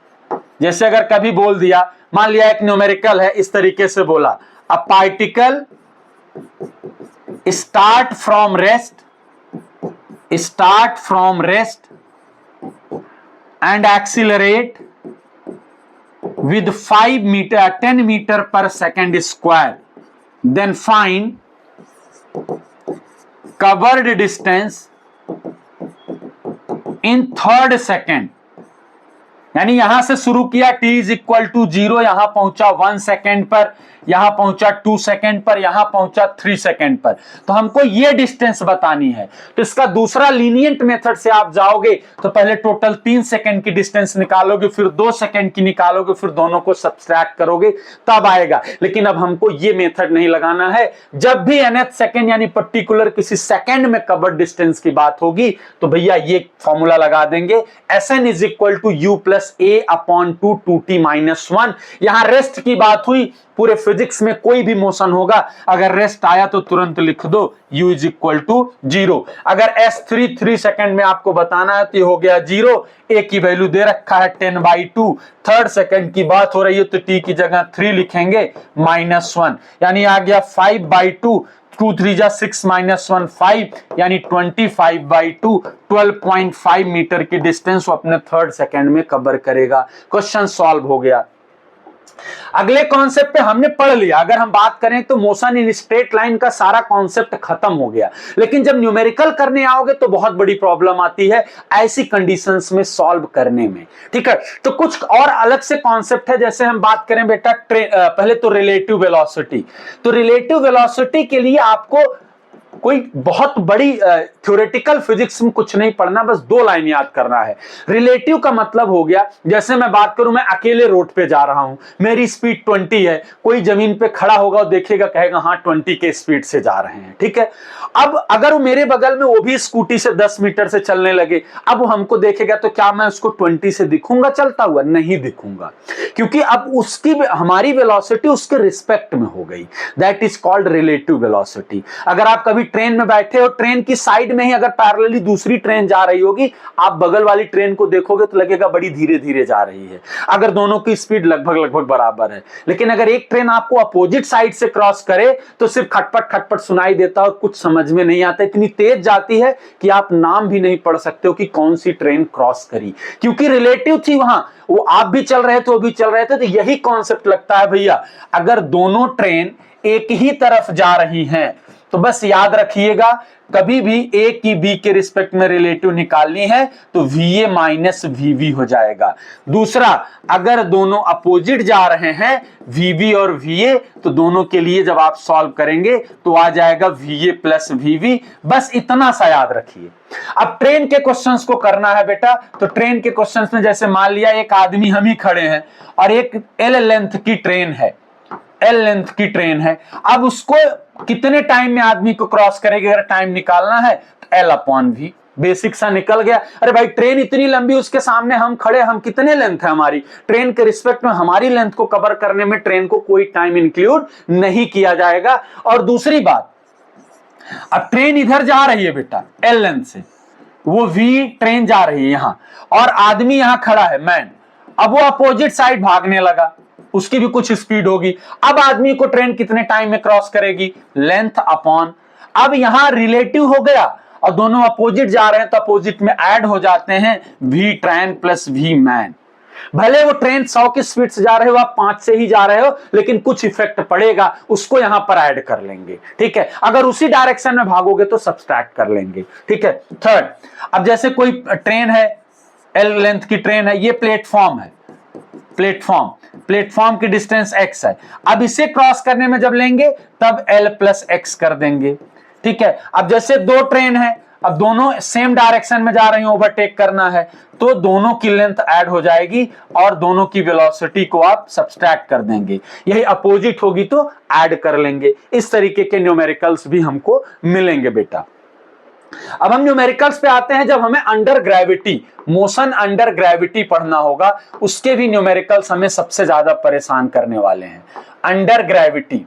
जैसे अगर कभी बोल दिया, मान लिया एक न्यूमेरिकल है, इस तरीके से बोला, a particle start from rest and accelerate with 10 meter per second square, then find covered distance in third second। यानी यहां से शुरू किया, t इज इक्वल टू 0, यहां पहुंचा 1 सेकेंड पर, यहां पहुंचा 2 सेकेंड पर, यहां पहुंचा 3 सेकेंड पर, तो हमको ये डिस्टेंस बतानी है। तो इसका दूसरा लीनियंट मेथड से आप जाओगे तो पहले टोटल 3 सेकेंड की डिस्टेंस निकालोगे, फिर 2 सेकेंड की निकालोगे, फिर दोनों को सब्सट्रैक्ट करोगे, तब आएगा। लेकिन अब हमको ये मेथड नहीं लगाना है। जब भी nth सेकेंड यानी पर्टिकुलर किसी सेकेंड में कवर्ड डिस्टेंस की बात होगी तो भैया ये फॉर्मूला लगा देंगे, Sn is equal to U plus a upon 2t minus 1। यहां रेस्ट की बात हुई, पूरे फिजिक्स में कोई भी मोशन होगा, अगर रेस्ट आया तो तुरंत लिख दो u इज इक्वल टू 0। अगर s3 3 सेकेंड में आपको बताना है तो ये हो गया 0, a की वैल्यू दे रखा है 10/2, थर्ड सेकेंड की बात हो रही है तो t की जगह 3 लिखेंगे माइनस 1, यानी आ गया 5/2, 2 3 जा 6 माइनस 1 5, यानी 25/2, 12.5 मीटर की डिस्टेंस वो अपने थर्ड सेकेंड में कवर करेगा। क्वेश्चन सॉल्व हो गया। अगले कॉन्सेप्ट पे हमने पढ़ लिया, अगर हम बात करें तो मोशन इन स्ट्रेट लाइन का सारा कॉन्सेप्ट खत्म हो गया। लेकिन जब न्यूमेरिकल करने आओगे तो बहुत बड़ी प्रॉब्लम आती है ऐसी कंडीशंस में सॉल्व करने में, ठीक है। तो कुछ और अलग से कॉन्सेप्ट है, जैसे हम बात करें बेटा पहले तो रिलेटिव वेलोसिटी। तो रिलेटिव वेलोसिटी के लिए आपको कोई बहुत बड़ी थ्योरेटिकल फिजिक्स में कुछ नहीं पढ़ना, बस 2 लाइन याद करना है। रिलेटिव का मतलब हो गया, जैसे मैं बात करूं, मैं अकेले रोड पे जा रहा हूं, मेरी स्पीड 20 है, कोई जमीन पे खड़ा होगा और देखेगा, कहेगा हाँ 20 के स्पीड से जा रहे हैं, ठीक है। अब अगर वो मेरे बगल में वो भी स्कूटी से 10 मीटर से चलने लगे, अब वो हमको देखेगा तो क्या मैं उसको 20 से दिखूंगा चलता हुआ? नहीं दिखूंगा, क्योंकि अब उसकी हमारी वेलोसिटी उसके रिस्पेक्ट में हो गई। That is called relative velocity. अगर आप कभी अभी ट्रेन में बैठे हो, ट्रेन की साइड में ही अगर पैरेलली दूसरी ट्रेन जा रही होगी, आप बगल वाली ट्रेन को देखोगे तो लगेगा बड़ी धीरे धीरे जा रही है, अगर दोनों की स्पीड लगभग लगभग बराबर है। लेकिन अगर एक ट्रेन आपको अपोजिट साइड से क्रॉस करे तो सिर्फ खटपट खटपट सुनाई देता है, कुछ समझ में नहीं आता, इतनी तेज जाती है कि आप नाम भी नहीं पढ़ सकते हो कि कौन सी ट्रेन क्रॉस करी, क्योंकि रिलेटिव थी वहां, वो आप भी चल रहे थे वो भी चल रहे थे। तो यही कॉन्सेप्ट लगता है भैया, अगर दोनों ट्रेन एक ही तरफ जा रही हैं तो बस याद रखिएगा, कभी भी ए की बी के रिस्पेक्ट में रिलेटिव निकालनी है तो VA माइनस VB हो जाएगा। दूसरा, अगर दोनों अपोजिट जा रहे हैं VB और VA, तो दोनों के लिए जब आप सॉल्व करेंगे तो आ जाएगा VA प्लस VB। बस इतना सा याद रखिए। अब ट्रेन के क्वेश्चंस को करना है बेटा, तो ट्रेन के क्वेश्चंस में जैसे मान लिया एक आदमी हम ही खड़े हैं और एक L लेंथ की ट्रेन है, L लेंथ की ट्रेन है, अब उसको कितने टाइम में आदमी को क्रॉस करेगी, अगर टाइम निकालना है तो L अपॉन V, बेसिक सा निकल गया। अरे भाई ट्रेन इतनी लंबी, उसके सामने हम खड़े, हम कितने लेंथ है हमारी ट्रेन के रिस्पेक्ट में, हमारी लेंथ को कवर करने में ट्रेन को कोई टाइम इंक्लूड नहीं किया जाएगा। और दूसरी बात, अब ट्रेन इधर जा रही है बेटा L लेंथ से, वो V ट्रेन जा रही है यहां और आदमी यहां खड़ा है मैन, अब वो अपोजिट साइड भागने लगा, उसकी भी कुछ स्पीड होगी। अब आदमी को ट्रेन कितने टाइम में क्रॉस करेगी, लेंथ अपॉन, अब यहां रिलेटिव हो गया और दोनों अपोजिट जा रहे हैं तो अपोजिट में ऐड हो जाते हैं V train plus V man. भले वो ट्रेन 100 की स्पीड से जा रहे हो, आप 5 से ही जा रहे हो, लेकिन कुछ इफेक्ट पड़ेगा, उसको यहां पर ऐड कर लेंगे, ठीक है। अगर उसी डायरेक्शन में भागोगे तो सब्सट्रैक्ट कर लेंगे, ठीक है। थर्ड, अब जैसे कोई ट्रेन है, L लेंथ की ट्रेन है, ये प्लेटफॉर्म है, प्लेटफॉर्म की डिस्टेंस x है, अब इसे क्रॉस करने में जब लेंगे तब L प्लस x कर देंगे, ठीक है। अब जैसे दो ट्रेन है, अब दोनों सेम डायरेक्शन में जा रही हैं, ओवरटेक करना है, तो दोनों की लेंथ ऐड हो जाएगी और दोनों की वेलोसिटी को आप सब्सट्रैक्ट कर देंगे, यही अपोजिट होगी तो ऐड कर लेंगे। इस तरीके के न्यूमेरिकल्स भी हमको मिलेंगे बेटा। अब हम न्यूमेरिकल्स पे आते हैं, जब हमें under gravity, motion under gravity पढ़ना होगा, उसके भी न्यूमेरिकल्स हमें सबसे ज्यादा परेशान करने वाले हैं। अंडर ग्रेविटी,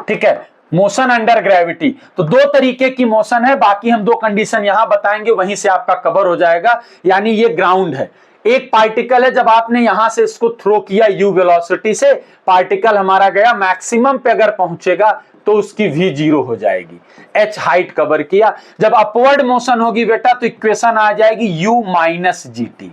ठीक है, मोशन अंडर ग्रेविटी, तो दो तरीके की मोशन है, बाकी हम दो कंडीशन यहां बताएंगे, वहीं से आपका कवर हो जाएगा। यानी ये ग्राउंड है, एक पार्टिकल है, जब आपने यहां से इसको थ्रो किया u वेलोसिटी से, पार्टिकल हमारा गया मैक्सिमम पे, अगर पहुंचेगा तो उसकी v 0 हो जाएगी, h हाइट कवर किया। जब अपवर्ड मोशन होगी बेटा तो इक्वेशन आ जाएगी u माइनस जी टी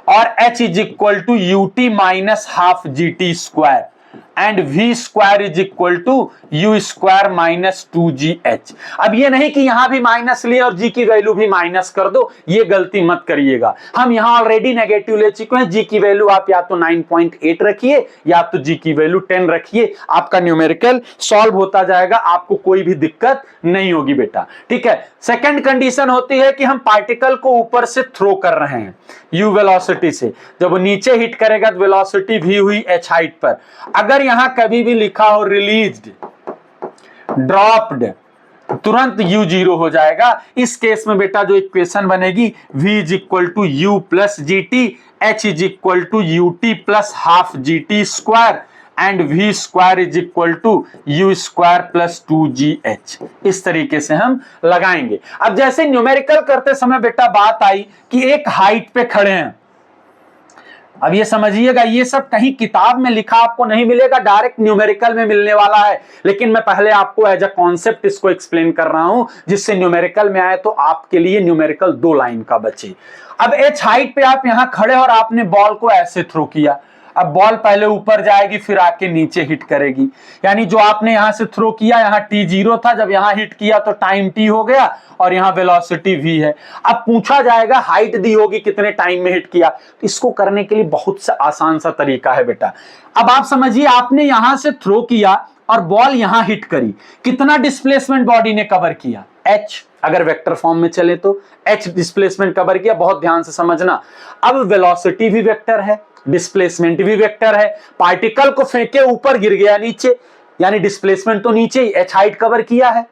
और h is equal to U T minus half G T square and v square is equal to u square minus 2gh। अब ये नहीं कि यहां भी माइनस लिए और g की वैल्यू भी माइनस कर दो, ये गलती मत करिएगा। हम यहां ऑलरेडी नेगेटिव ले चुके हैं, g की वैल्यू आप या तो 9.8 रखिए या तो g की वैल्यू 10 रखिए, आपका न्यूमेरिकल सॉल्व होता जाएगा, आपको कोई भी दिक्कत नहीं होगी बेटा, ठीक है। सेकंड कंडीशन होती है कि हम पार्टिकल को ऊपर से थ्रो कर रहे हैं u वेलोसिटी से, जब वो नीचे हिट करेगा तो वेलोसिटी v हुई h हाइट पर। अगर यहां कभी भी लिखा हो रिलीज्ड, ड्रॉप्ड, तुरंत u 0 हो जाएगा। इस केस में बेटा जो इक्वेशन बनेगी v is equal to u plus G T, h is equal to U T plus half G T square and v square is equal to u square plus 2gh। इस तरीके से हम लगाएंगे। अब जैसे न्यूमेरिकल करते समय बेटा बात आई कि एक हाइट पे खड़े हैं, अब ये समझिएगा, ये सब कहीं किताब में लिखा आपको नहीं मिलेगा, डायरेक्ट न्यूमेरिकल में मिलने वाला है, लेकिन मैं पहले आपको एज अ कॉन्सेप्ट इसको एक्सप्लेन कर रहा हूं, जिससे न्यूमेरिकल में आए तो आपके लिए न्यूमेरिकल 2 लाइन का बचे। अब h हाइट पे आप यहां खड़े और आपने बॉल को ऐसे थ्रो किया, अब बॉल पहले ऊपर जाएगी फिर आके नीचे हिट करेगी, यानी जो आपने यहां से थ्रो किया, यहां t 0 था, जब यहां हिट किया तो टाइम t हो गया और यहां वेलोसिटी v है। अब पूछा जाएगा हाइट दी होगी कितने टाइम में हिट किया, तो इसको करने के लिए बहुत सा आसान सा तरीका है बेटा। अब आप समझिए, आपने यहां से थ्रो किया और बॉल यहां हिट करी, कितना डिस्प्लेसमेंट बॉडी ने कवर किया, h। अगर वेक्टर फॉर्म में चले तो h डिस्प्लेसमेंट कवर किया, बहुत ध्यान से समझना। अब वेलोसिटी भी वेक्टर है, डिस्प्लेसमेंट भी वेक्टर है, पार्टिकल को फेंके ऊपर गिर गया नीचे, यानी डिस्प्लेसमेंट तो नीचे ही, h हाइट कवर किया है।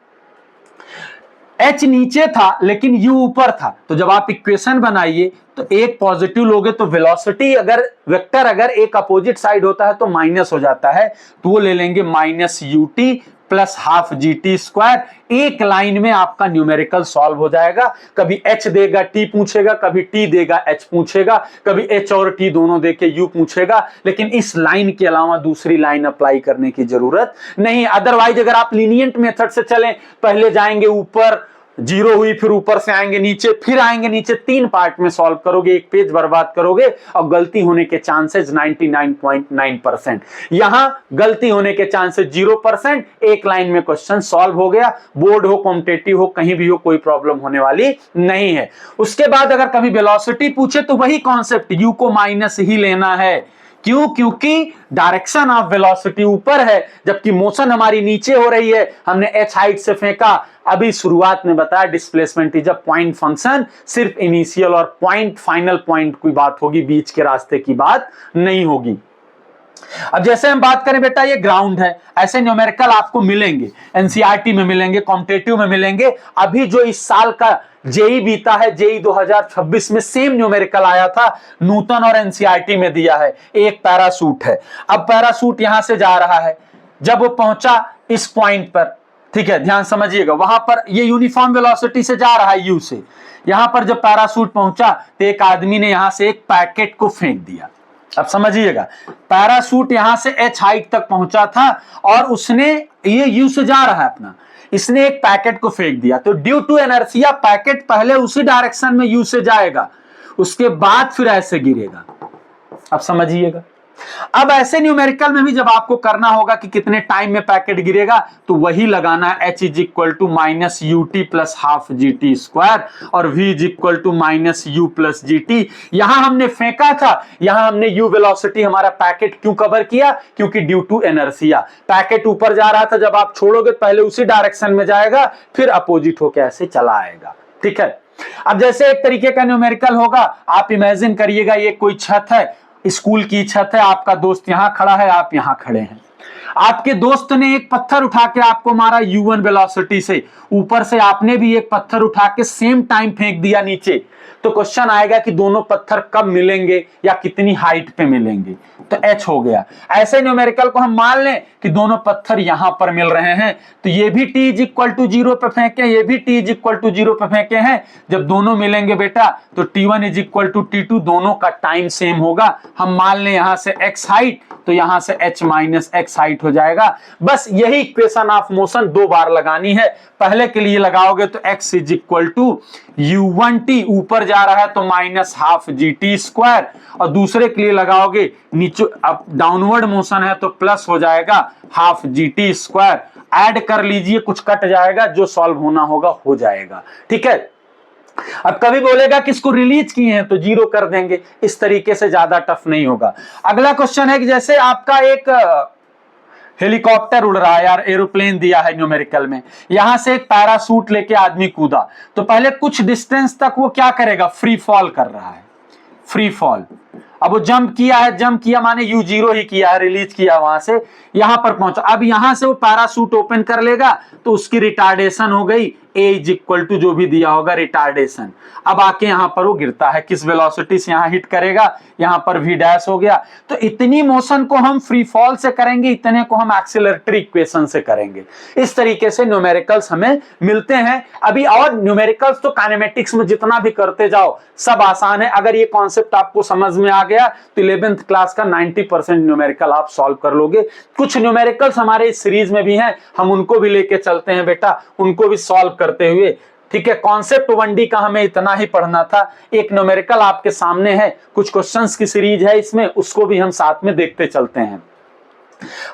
h नीचे था लेकिन u ऊपर था, तो जब आप इक्वेशन बनाइए तो एक पॉजिटिव लोगे तो वेलोसिटी अगर वेक्टर अगर एक अपोजिट साइड होता है तो माइनस हो जाता है, तो वो ले लेंगे minus U T plus half G T square. एक लाइन में आपका न्यूमेरिकल सॉल्व हो जाएगा। कभी h देगा t पूछेगा, कभी t देगा h पूछेगा, कभी h और t दोनों देके u पूछेगा, लेकिन इस लाइन के अलावा दूसरी लाइन अप्लाई करने की जरूरत नहीं। अदरवाइज अगर आप लीनियंट मेथड से चलें, पहले जाएंगे ऊपर, जीरो हुई, फिर ऊपर से आएंगे नीचे, फिर आएंगे नीचे, 3 पार्ट में सॉल्व करोगे, एक पेज बर्बाद करोगे और गलती होने के चांसेस 99.9%। यहां गलती होने के चांसेस 0%। एक लाइन में क्वेश्चन सॉल्व हो गया। बोर्ड हो, कॉम्पिटिटिव हो, कहीं भी हो, कोई प्रॉब्लम होने वाली नहीं है। उसके बाद अगर कभी वेलोसिटी पूछे तो वही कॉन्सेप्ट, u को माइनस ही लेना है। क्यों? क्योंकि डायरेक्शन ऑफ वेलोसिटी ऊपर है, जबकि मोशन हमारी नीचे हो रही है। हमने h हाइट से फेंका। अभी शुरुआत में बताया displacement is a point function, सिर्फ इनिशियल और पॉइंट, फाइनल पॉइंट की बात होगी, बीच के रास्ते की बात नहीं होगी। अब जैसे हम बात करें बेटा, ये ग्राउंड है, ऐसे न्यूमेरिकल आपको मिलेंगे, एनसीईआरटी में मिलेंगे, कॉम्पिटिटिव में मिलेंगे। अभी जो इस साल का जेई बीता है, जेई 2026 में सेम न्यूमेरिकल आया था, नूतन और एनसीईआरटी में दिया है। एक पैरासूट है। अब पैरासूट यहां से जा रहा है, जब वो पहुंचा इस पॉइंट पर, ठीक है, ध्यान समझिएगा, वहां पर ये यूनिफॉर्म वेलोसिटी से जा रहा है यू से। यहां पर जब पैरासूट पहुंचा तो एक आदमी ने यहां से एक पैकेट को फेंक दिया। अब समझिएगा, पैरासूट यहां से h हाइट तक पहुंचा था और उसने, ये यू से जा रहा है अपना, इसने एक पैकेट को फेंक दिया। तो ड्यू टू इनर्शिया पैकेट पहले उसी डायरेक्शन में यू से जाएगा, उसके बाद फिर ऐसे गिरेगा। अब समझिएगा। अब ऐसे न्यूमेरिकल में भी जब आपको करना होगा कि कितने टाइम में पैकेट गिरेगा, तो वही लगाना है, h is equal to minus U T plus half G T square और v is equal to minus U plus G T. यहां हमने फेंका था, यहां हमने u वेलोसिटी हमारा पैकेट क्यों कवर किया? क्योंकि ड्यू टू इनर्शिया पैकेट ऊपर जा रहा था, जब आप छोड़ोगे पहले उसी डायरेक्शन में जाएगा, फिर अपोजिट होकर ऐसे चला आएगा। ठीक है। अब जैसे एक तरीके का न्यूमेरिकल होगा, आप इमेजिन करिएगा ये कोई छत है, स्कूल की छत है, आपका दोस्त यहां खड़ा है, आप यहां खड़े हैं। आपके दोस्त ने एक पत्थर उठा के आपको मारा u1 वेलोसिटी से, ऊपर से आपने भी एक पत्थर उठा के सेम टाइम फेंक दिया नीचे। तो क्वेश्चन आएगा कि दोनों पत्थर कब मिलेंगे या कितनी हाइट पे मिलेंगे, तो h हो गया। ऐसे न्यूमेरिकल को हम मान लें कि दोनों पत्थर यहां पर मिल रहे हैं, तो ये भी t इज इक्वल टू 0 पे फेंके, ये भी t इज इक्वल टू 0 पे फेंके हैं। जब दोनों मिलेंगे बेटा, तो t1 is equal to t2, दोनों का टाइम सेम होगा। हम मान लें यहां से x हाइट, तो यहां से h माइनस x हाइट हो जाएगा। बस यही इक्वेशन ऑफ मोशन 2 बार लगानी है। पहले के लिए लगाओगे तो x is equal to u1t, ऊपर जा रहा है तो minus half G T square, और दूसरे के लिए लगाओगे, नीचे अब डाउनवर्ड मोशन है तो प्लस हो जाएगा half G T square. Add कर लीजिए, कुछ कट जाएगा, जो सॉल्व होना होगा हो जाएगा। ठीक है। अब कभी बोलेगा कि इसको रिलीज किए हैं तो 0 कर देंगे, इस तरीके से ज्यादा टफ नहीं होगा। अगला क्वेश्चन है कि जैसे आपका एक हेलीकॉप्टर उड़ रहा है, यार एरोप्लेन दिया है न्यूमेरिकल में, यहां से एक पैरासूट लेके आदमी कूदा, तो पहले कुछ डिस्टेंस तक वो क्या करेगा? फ्री फॉल कर रहा है, फ्री फॉल। अब वो जंप किया है, जंप किया माने u0 ही किया है, रिलीज किया वहां से, यहां पर पहुंचा। अब यहां से वो पैरासूट ओपन कर लेगा तो उसकी रिटार्डेशन हो गई a इज इक्वल टू जो भी दिया होगा रिटार्डेशन। अब आके यहां पर वो गिरता है, किस वेलोसिटी से यहां हिट करेगा, यहां पर v डैश हो गया। तो इतनी मोशन को हम फ्री फॉल से करेंगे, इतने को हम एक्सीलरेटरी इक्वेशन से करेंगे। इस तरीके से न्यूमेरिकल्स हमें मिलते हैं। अभी और न्यूमेरिकल्स तो काइनेमेटिक्स में जितना भी करते जाओ सब आसान है। अगर ये कॉन्सेप्ट आपको समझ में आ गया तो 11th क्लास का 90% न्यूमेरिकल आप सॉल्व कर लोगे। कुछ न्यूमेरिकल्स हमारे इस सीरीज में भी हैं, हम उनको भी लेके चलते हैं बेटा, उनको भी सॉल्व करते हुए। ठीक है। कॉन्सेप्ट 1D का हमें इतना ही पढ़ना था। एक न्यूमेरिकल आपके सामने है, कुछ क्वेश्चंस की सीरीज है इसमें, उसको भी हम साथ में देखते चलते हैं।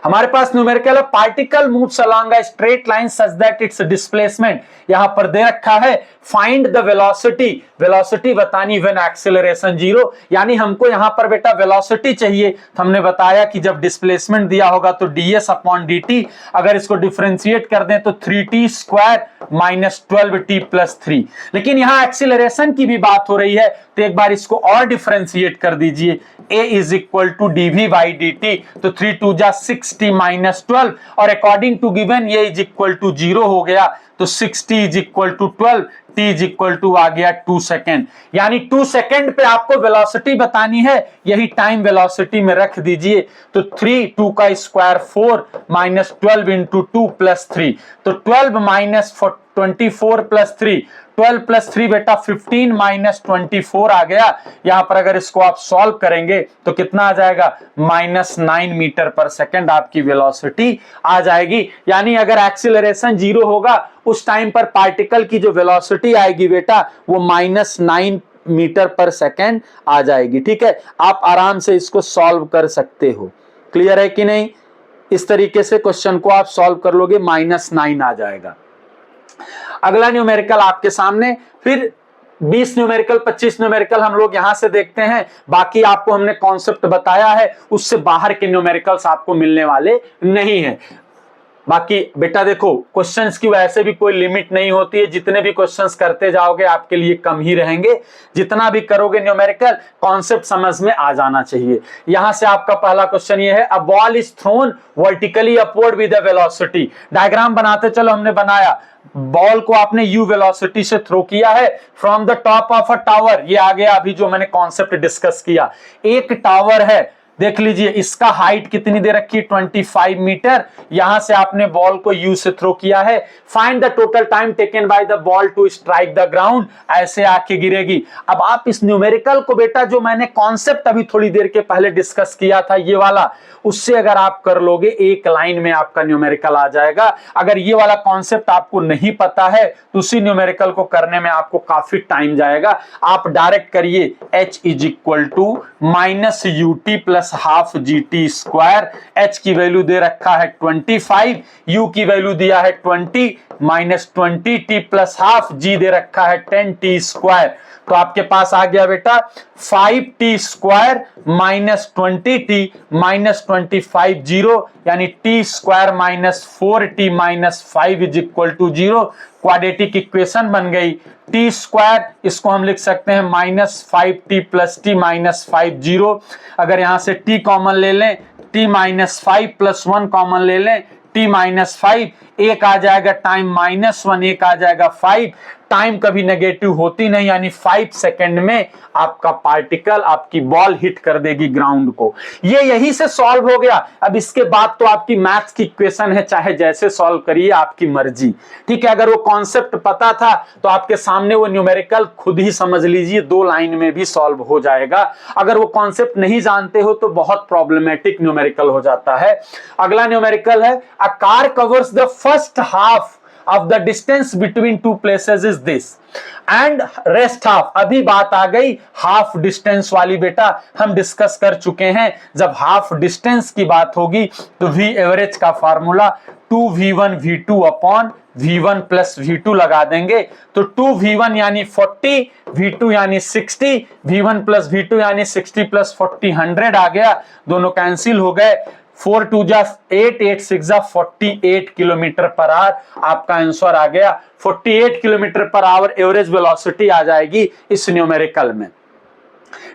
हमारे पास न्यूमेरिकल है, particle moves along a straight line such that it's displacement, यहां पर दे रखा है फाइंड द वेलोसिटी, वेलोसिटी बतानी व्हेन एक्सीलरेशन 0, यानी हमको यहां पर बेटा वेलोसिटी चाहिए। तो हमने बताया कि जब डिस्प्लेसमेंट दिया होगा तो ds अपॉन dt, अगर इसको डिफरेंशिएट कर दें तो 3t square minus 12t plus 3। लेकिन यहां एक्सीलरेशन की भी बात हो रही है, तो एक बार इसको और डिफरेंशिएट कर दीजिए, a is equal to dv by dt, तो 3 2 जा 6t माइनस 12 और अकॉर्डिंग टू गिवन ये इज इक्वल टू 0 हो गया, तो 6t is equal to 12, t is equal to आ गया 2 सेकेंड। यानी 2 सेकेंड पे आपको वेलोसिटी बतानी है, यही टाइम वेलोसिटी में रख दीजिए। तो 3, 2 का स्क्वायर 4 माइनस 12 इंटू 2 प्लस 3, तो 12 माइनस 24 प्लस 3, 12 प्लस 3 बेटा 15 माइनस 24 आ गया। यहां पर अगर इसको आप सॉल्व करेंगे तो कितना आ जाएगा, -9 मीटर पर सेकेंड आपकी वेलोसिटी आ जाएगी। यानी अगर एक्सीलरेशन 0 होगा उस टाइम पर पार्टिकल की जो वेलोसिटी आएगी बेटा वो -9 मीटर पर सेकेंड आ जाएगी। ठीक है, आप आराम से इसको सॉल्व कर सकते हो। क्लियर है कि नहीं? इस तरीके से क्वेश्चन को आप सॉल्व कर लोगे, -9 आ जाएगा। अगला न्यूमेरिकल आपके सामने, फिर 20 न्यूमेरिकल 25 न्यूमेरिकल हम लोग यहां से देखते हैं। बाकी आपको हमने कॉन्सेप्ट बताया है, उससे बाहर के न्यूमेरिकल्स आपको मिलने वाले नहीं है। बाकी बेटा देखो, क्वेश्चंस की वैसे भी कोई लिमिट नहीं होती है, जितने भी क्वेश्चंस करते जाओगे आपके लिए कम ही रहेंगे। जितना भी करोगे न्यूमेरिकल, कॉन्सेप्ट समझ में आ जाना चाहिए। यहां से आपका पहला क्वेश्चन ये है, a ball is thrown vertically upward with a velocity. Diagram बनाते चलो, हमने बनाया, बॉल को आपने यू वेलोसिटी से थ्रो किया है from the top of a tower. ये आ गया अभी जो मैंने कॉन्सेप्ट डिस्कस किया। एक टावर है, देख लीजिए इसका हाइट कितनी दे रखी है, 25 मीटर। यहां से आपने बॉल को यू से थ्रो किया है। Find the total time taken by the ball to strike the ground. ऐसे आके गिरेगी। अब आप इस न्यूमेरिकल को बेटा, जो मैंने कॉन्सेप्ट अभी थोड़ी देर के पहले डिस्कस किया था ये वाला, उससे अगर आप कर लोगे एक लाइन में आपका न्यूमेरिकल आ जाएगा। अगर ये वाला कॉन्सेप्ट आपको नहीं पता है तो उसी न्यूमेरिकल को करने में आपको काफी टाइम जाएगा। आप डायरेक्ट करिए, h is equal to minus u t plus half G T square. H की वैल्यू दे रखा है 25, यू की वैल्यू दिया है 20, minus 20t plus half, g दे रखा है 10t स्क्वायर। तो आपके पास आ गया बेटा 5t square minus 20t minus 25 0, यानी t square minus 4t minus 5 is equal to 0। Quadratic equation बन गई। टी स्क्वायर, इसको हम लिख सकते हैं -5t प्लस टी माइनस 5 0। अगर यहां से t कॉमन ले लें, t माइनस 5 प्लस 1 कॉमन ले लें, t माइनस 5, एक आ जाएगा टाइम -1, एक आ जाएगा 5। टाइम कभी नेगेटिव होती नहीं, यानी 5 सेकंड में आपका पार्टिकल, आपकी बॉल हिट कर देगी ग्राउंड को। ये यही से सॉल्व हो गया। अब इसके बाद तो आपकी मैथ्स की इक्वेशन है, चाहे जैसे सॉल्व करिए, आपकी मर्जी। ठीक है, अगर वो कॉन्सेप्ट पता था तो आपके सामने वो न्यूमेरिकल खुद ही समझ लीजिए 2 लाइन में भी सॉल्व हो जाएगा। अगर वो कॉन्सेप्ट नहीं जानते हो तो बहुत प्रॉब्लमेटिक न्यूमेरिकल हो जाता है। अगला न्यूमेरिकल है, a car covers the first half of the distance between two places is this and rest half। अभी बात आ गई हाफ डिस्टेंस वाली बेटा, हम डिस्कस कर चुके हैं। जब हाफ डिस्टेंस की बात होगी तो v एवरेज का formula 2v1 v2 upon v1 plus v2 लगा देंगे। तो 2v1 यानी 40, v2 यानी 60, v1 प्लस v2 यानी 60 प्लस 40 100 आ गया। दोनों कैंसिल हो गए। 4 2 जा 8, 8 6 जा 48 किलोमीटर पर आवर आपका आंसर आ गया। 48 kilometre per hour average velocity आ जाएगी इस न्यूमेरिकल में।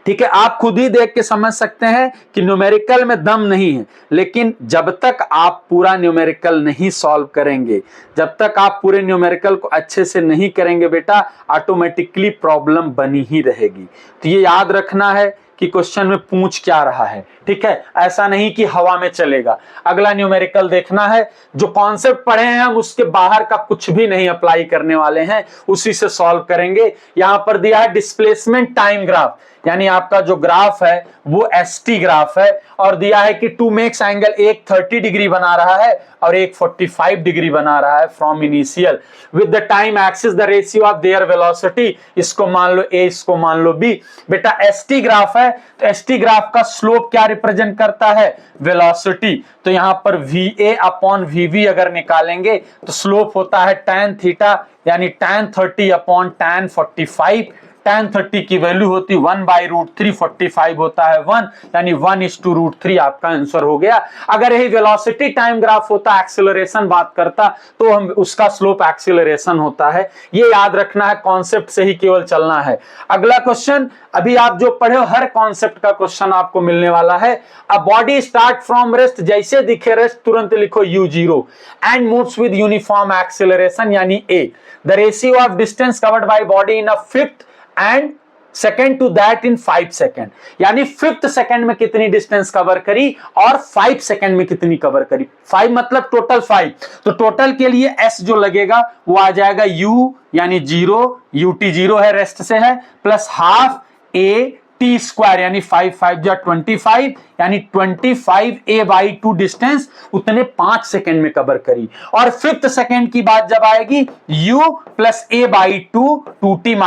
ठीक है, आप खुद ही देख के समझ सकते हैं कि न्यूमेरिकल में दम नहीं है। लेकिन जब तक आप पूरा न्यूमेरिकल नहीं सॉल्व करेंगे, जब तक आप पूरे न्यूमेरिकल को अच्छे से नहीं करेंगे बेटा, ऑटोमेटिकली प्रॉब्लम बनी ही रहेगी। तो ये याद रखना है कि क्वेश्चन में पूछ क्या रहा है। ठीक है, ऐसा नहीं कि हवा में चलेगा। अगला न्यूमेरिकल देखना है, जो कॉन्सेप्ट पढ़े हैं हम उसके बाहर का कुछ भी नहीं अप्लाई करने वाले हैं, उसी से सॉल्व करेंगे। यहां पर दिया है डिस्प्लेसमेंट टाइम ग्राफ, यानी आपका जो ग्राफ है वो एसटी ग्राफ है, और दिया है कि टू मेक्स एंगल, एक 30 डिग्री बना रहा है और एक 45 डिग्री बना रहा है from initial with the time axis the ratio of their velocity. इसको मान लो ए, इसको मान लो बी। बेटा एसटी ग्राफ है तो एसटी ग्राफ का स्लोप क्या रिप्रेजेंट करता है, वेलोसिटी। तो यहां पर VA अपॉन VB अगर निकालेंगे तो स्लोप होता है tan थीटा, यानी tan 30 अपॉन tan 45 tan 30 की वैल्यू होती 1/√3, 45 होता है 1, यानी 1:√3 आपका आंसर हो गया। अगर यही वेलोसिटी टाइम ग्राफ होता, एक्सेलरेशन बात करता, तो हम उसका स्लोप एक्सेलरेशन होता है। ये याद रखना है, कॉन्सेप्ट से ही केवल चलना है। अगला क्वेश्चन, अभी आप जो पढ़े हो हर कॉन्सेप्ट का क्वेश्चन आपको मिलने वाला है। A body start from rest, जैसे दिखे रेस्ट तुरंत लिखो u0 and moves with uniform acceleration यानी a। The ratio of distance covered by body in a fifth and second to that in 5 second, यानी फिफ्थ सेकेंड में कितनी distance cover करी और 5 सेकेंड में कितनी कवर करी। 5 मतलब टोटल 5, तो टोटल के लिए s जो लगेगा वो आ जाएगा u यानी 0, ut 0 है, रेस्ट से है, plus half a t square यानी 5 5 जा 25, यानी 25a/2 डिस्टेंस उतने 5 सेकेंड में कवर करी। और फिफ्थ सेकेंड की बात जब आएगी u प्लस a/2 2t -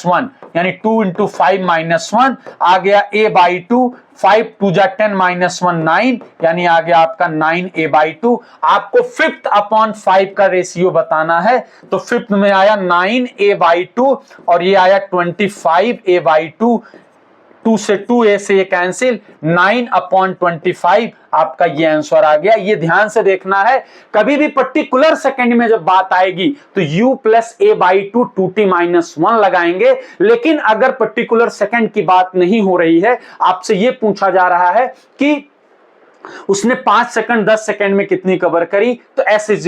1, यानी 2 × 5 - 1 आ गया a/2, 5 2 जा 10 - 1 9, यानी आ गया आपका 9a/2। आपको फिफ्थ अपॉन 5 का रेशियो बताना है, तो फिफ्थ में आया 9a/2 और ये आया 25a/2। 2 से 2a से ये कैंसिल, 9/25 आपका ये आंसर आ गया। ये ध्यान से देखना है, कभी भी पर्टिकुलर सेकंड में जब बात आएगी तो u प्लस a/2 2t - 1 लगाएंगे, लेकिन अगर पर्टिकुलर सेकंड की बात नहीं हो रही है, आपसे ये पूछा जा रहा है कि उसने 5 सेकंड 10 सेकंड में कितनी कवर करी, तो s =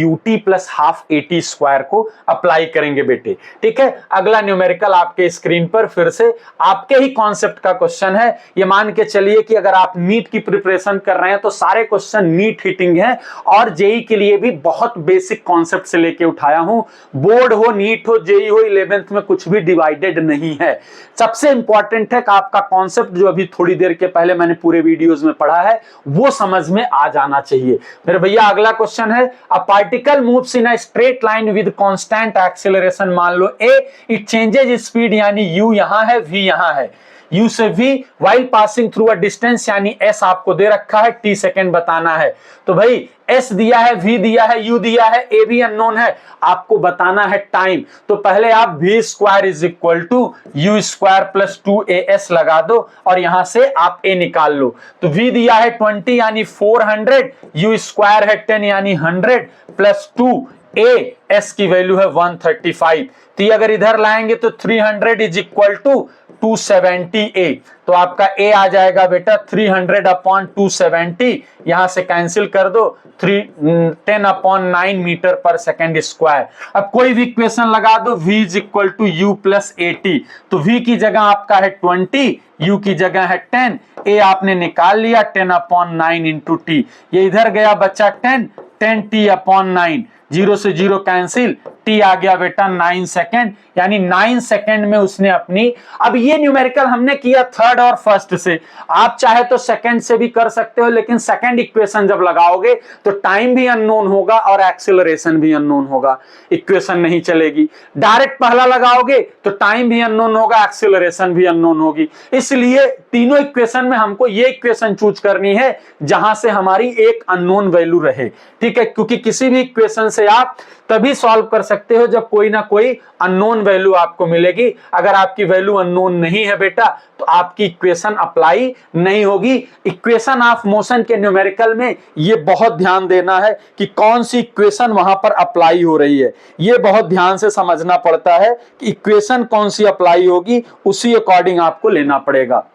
ut plus half at square को अप्लाई करेंगे बेटे। ठीक है, अगला न्यूमेरिकल आपके स्क्रीन पर फिर से आपके ही कॉन्सेप्ट का क्वेश्चन है। ये मान के चलिए कि अगर आप नीट की प्रिपरेशन कर रहे हैं तो सारे क्वेश्चन नीट हिटिंग है, और जेई के लिए भी बहुत बेसिक कॉन्सेप्ट से लेके उठाया हूं। बोर्ड हो, नीट हो, जेई हो, 11th में कुछ भी डिवाइडेड नहीं है। सबसे इंपॉर्टेंट है कि आपका कॉन्सेप्ट जो अभी थोड़ी देर के पहले मैंने पूरे वीडियोस में पढ़ा है वो समझ में आ जाना चाहिए। मेरे भैया अगला क्वेश्चन है, a particle moves in a straight line with constant acceleration, मान लो a, इट चेंजेस स्पीड, यानी u यहां है, v यहां है, u से v while passing through a distance, यानी s आपको दे रखा है, t सेकंड बताना है। तो भाई s दिया है, v दिया है, u दिया है, a भी अननोन है, आपको बताना है टाइम। तो पहले आप v square is equal to u square plus 2as लगा दो और यहां से आप a निकाल लो। तो v दिया है 20 यानी 400, u स्क्वायर है 10 यानी 100 प्लस 2a, s की वैल्यू है 135। तो अगर इधर लाएंगे तो 300 इज इक्वल टू 270a, तो आपका a आ जाएगा बेटा 300/270, यहां से कैंसिल कर दो, 10/9 मीटर पर सेकेंड स्क्वायर। अब कोई भी इक्वेशन लगा दो, v = u प्लस at, तो v की जगह आपका है 20, u की जगह है 10, a आपने निकाल लिया 10/9 × t, ये इधर गया बच्चा 10, 10t/9, 0 से 0 कैंसिल, t आ गया बेटा 9 सेकेंड, यानी 9 सेकेंड में उसने अपनी। अब ये न्यूमेरिकल हमने किया थर्ड और फर्स्ट से, आप चाहे तो सेकेंड से भी कर सकते हो, लेकिन सेकेंड इक्वेशन जब लगाओगे तो टाइम भी अननोन होगा और एक्सेलरेशन भी अननोन होगा, इक्वेशन नहीं चलेगी। डायरेक्ट पहला लगाओगे तो टाइम भी अननोन होगा, एक्सेलरेशन भी अननोन होगी। इसलिए तीनों इक्वेशन में हमको ये इक्वेशन चूज करनी है जहां से हमारी एक अननोन वैल्यू रहे। ठीक है, क्योंकि किसी भी इक्वेशन से आप तभी सॉल्व कर सकते हो जब कोई ना कोई अननोन वैल्यू आपको मिलेगी। अगर आपकी वैल्यू अननोन नहीं है बेटा तो आपकी इक्वेशन अप्लाई नहीं होगी। इक्वेशन ऑफ मोशन के न्यूमेरिकल में ये बहुत ध्यान देना है कि कौन सी इक्वेशन वहां पर अप्लाई हो रही है, ये बहुत ध्यान से समझना पड़ता है कि इक्वेशन कौन सी अप्लाई होगी, उसी अकॉर्डिंग आपको लेना पड़ेगा।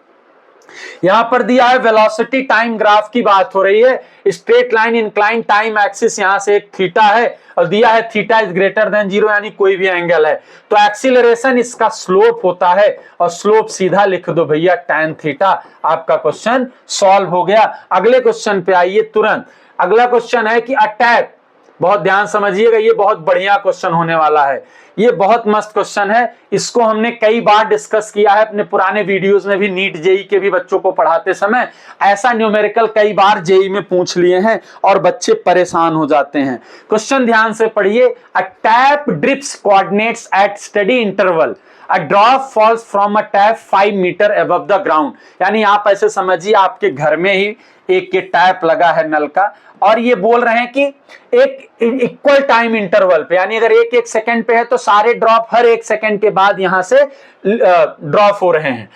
यहां पर दिया है वेलोसिटी टाइम ग्राफ की बात हो रही है, straight line incline time axis, यहां से एक थीटा है और दिया है थीटा इज ग्रेटर देन 0, यानी कोई भी एंगल है। तो एक्सीलरेशन इसका स्लोप होता है और स्लोप सीधा लिख दो भैया tan थीटा, आपका क्वेश्चन सॉल्व हो गया। अगले क्वेश्चन पे आइए तुरंत। अगला क्वेश्चन है कि अटैक, बहुत ध्यान समझिएगा, ये बहुत बढ़िया क्वेश्चन होने वाला है, ये बहुत मस्त क्वेश्चन है। इसको हमने कई बार डिस्कस किया है अपने पुराने वीडियोस में भी, नीट जेई के भी बच्चों को पढ़ाते समय ऐसा न्यूमेरिकल कई बार जेई में पूछ लिए हैं और बच्चे परेशान हो जाते हैं। क्वेश्चन ध्यान से पढ़िए, a tap drips coordinates at study interval, a drop falls from a tap 5 metre above the ground, यानी आप ऐसे समझिए आपके घर में ही एक ये टैप लगा है नल का, और ये बोल रहे हैं कि एक इक्वल टाइम इंटरवल पे, यानी अगर एक एक सेकंड पे है तो सारे ड्रॉप हर एक सेकंड के बाद यहां से ड्रॉप हो रहे हैं।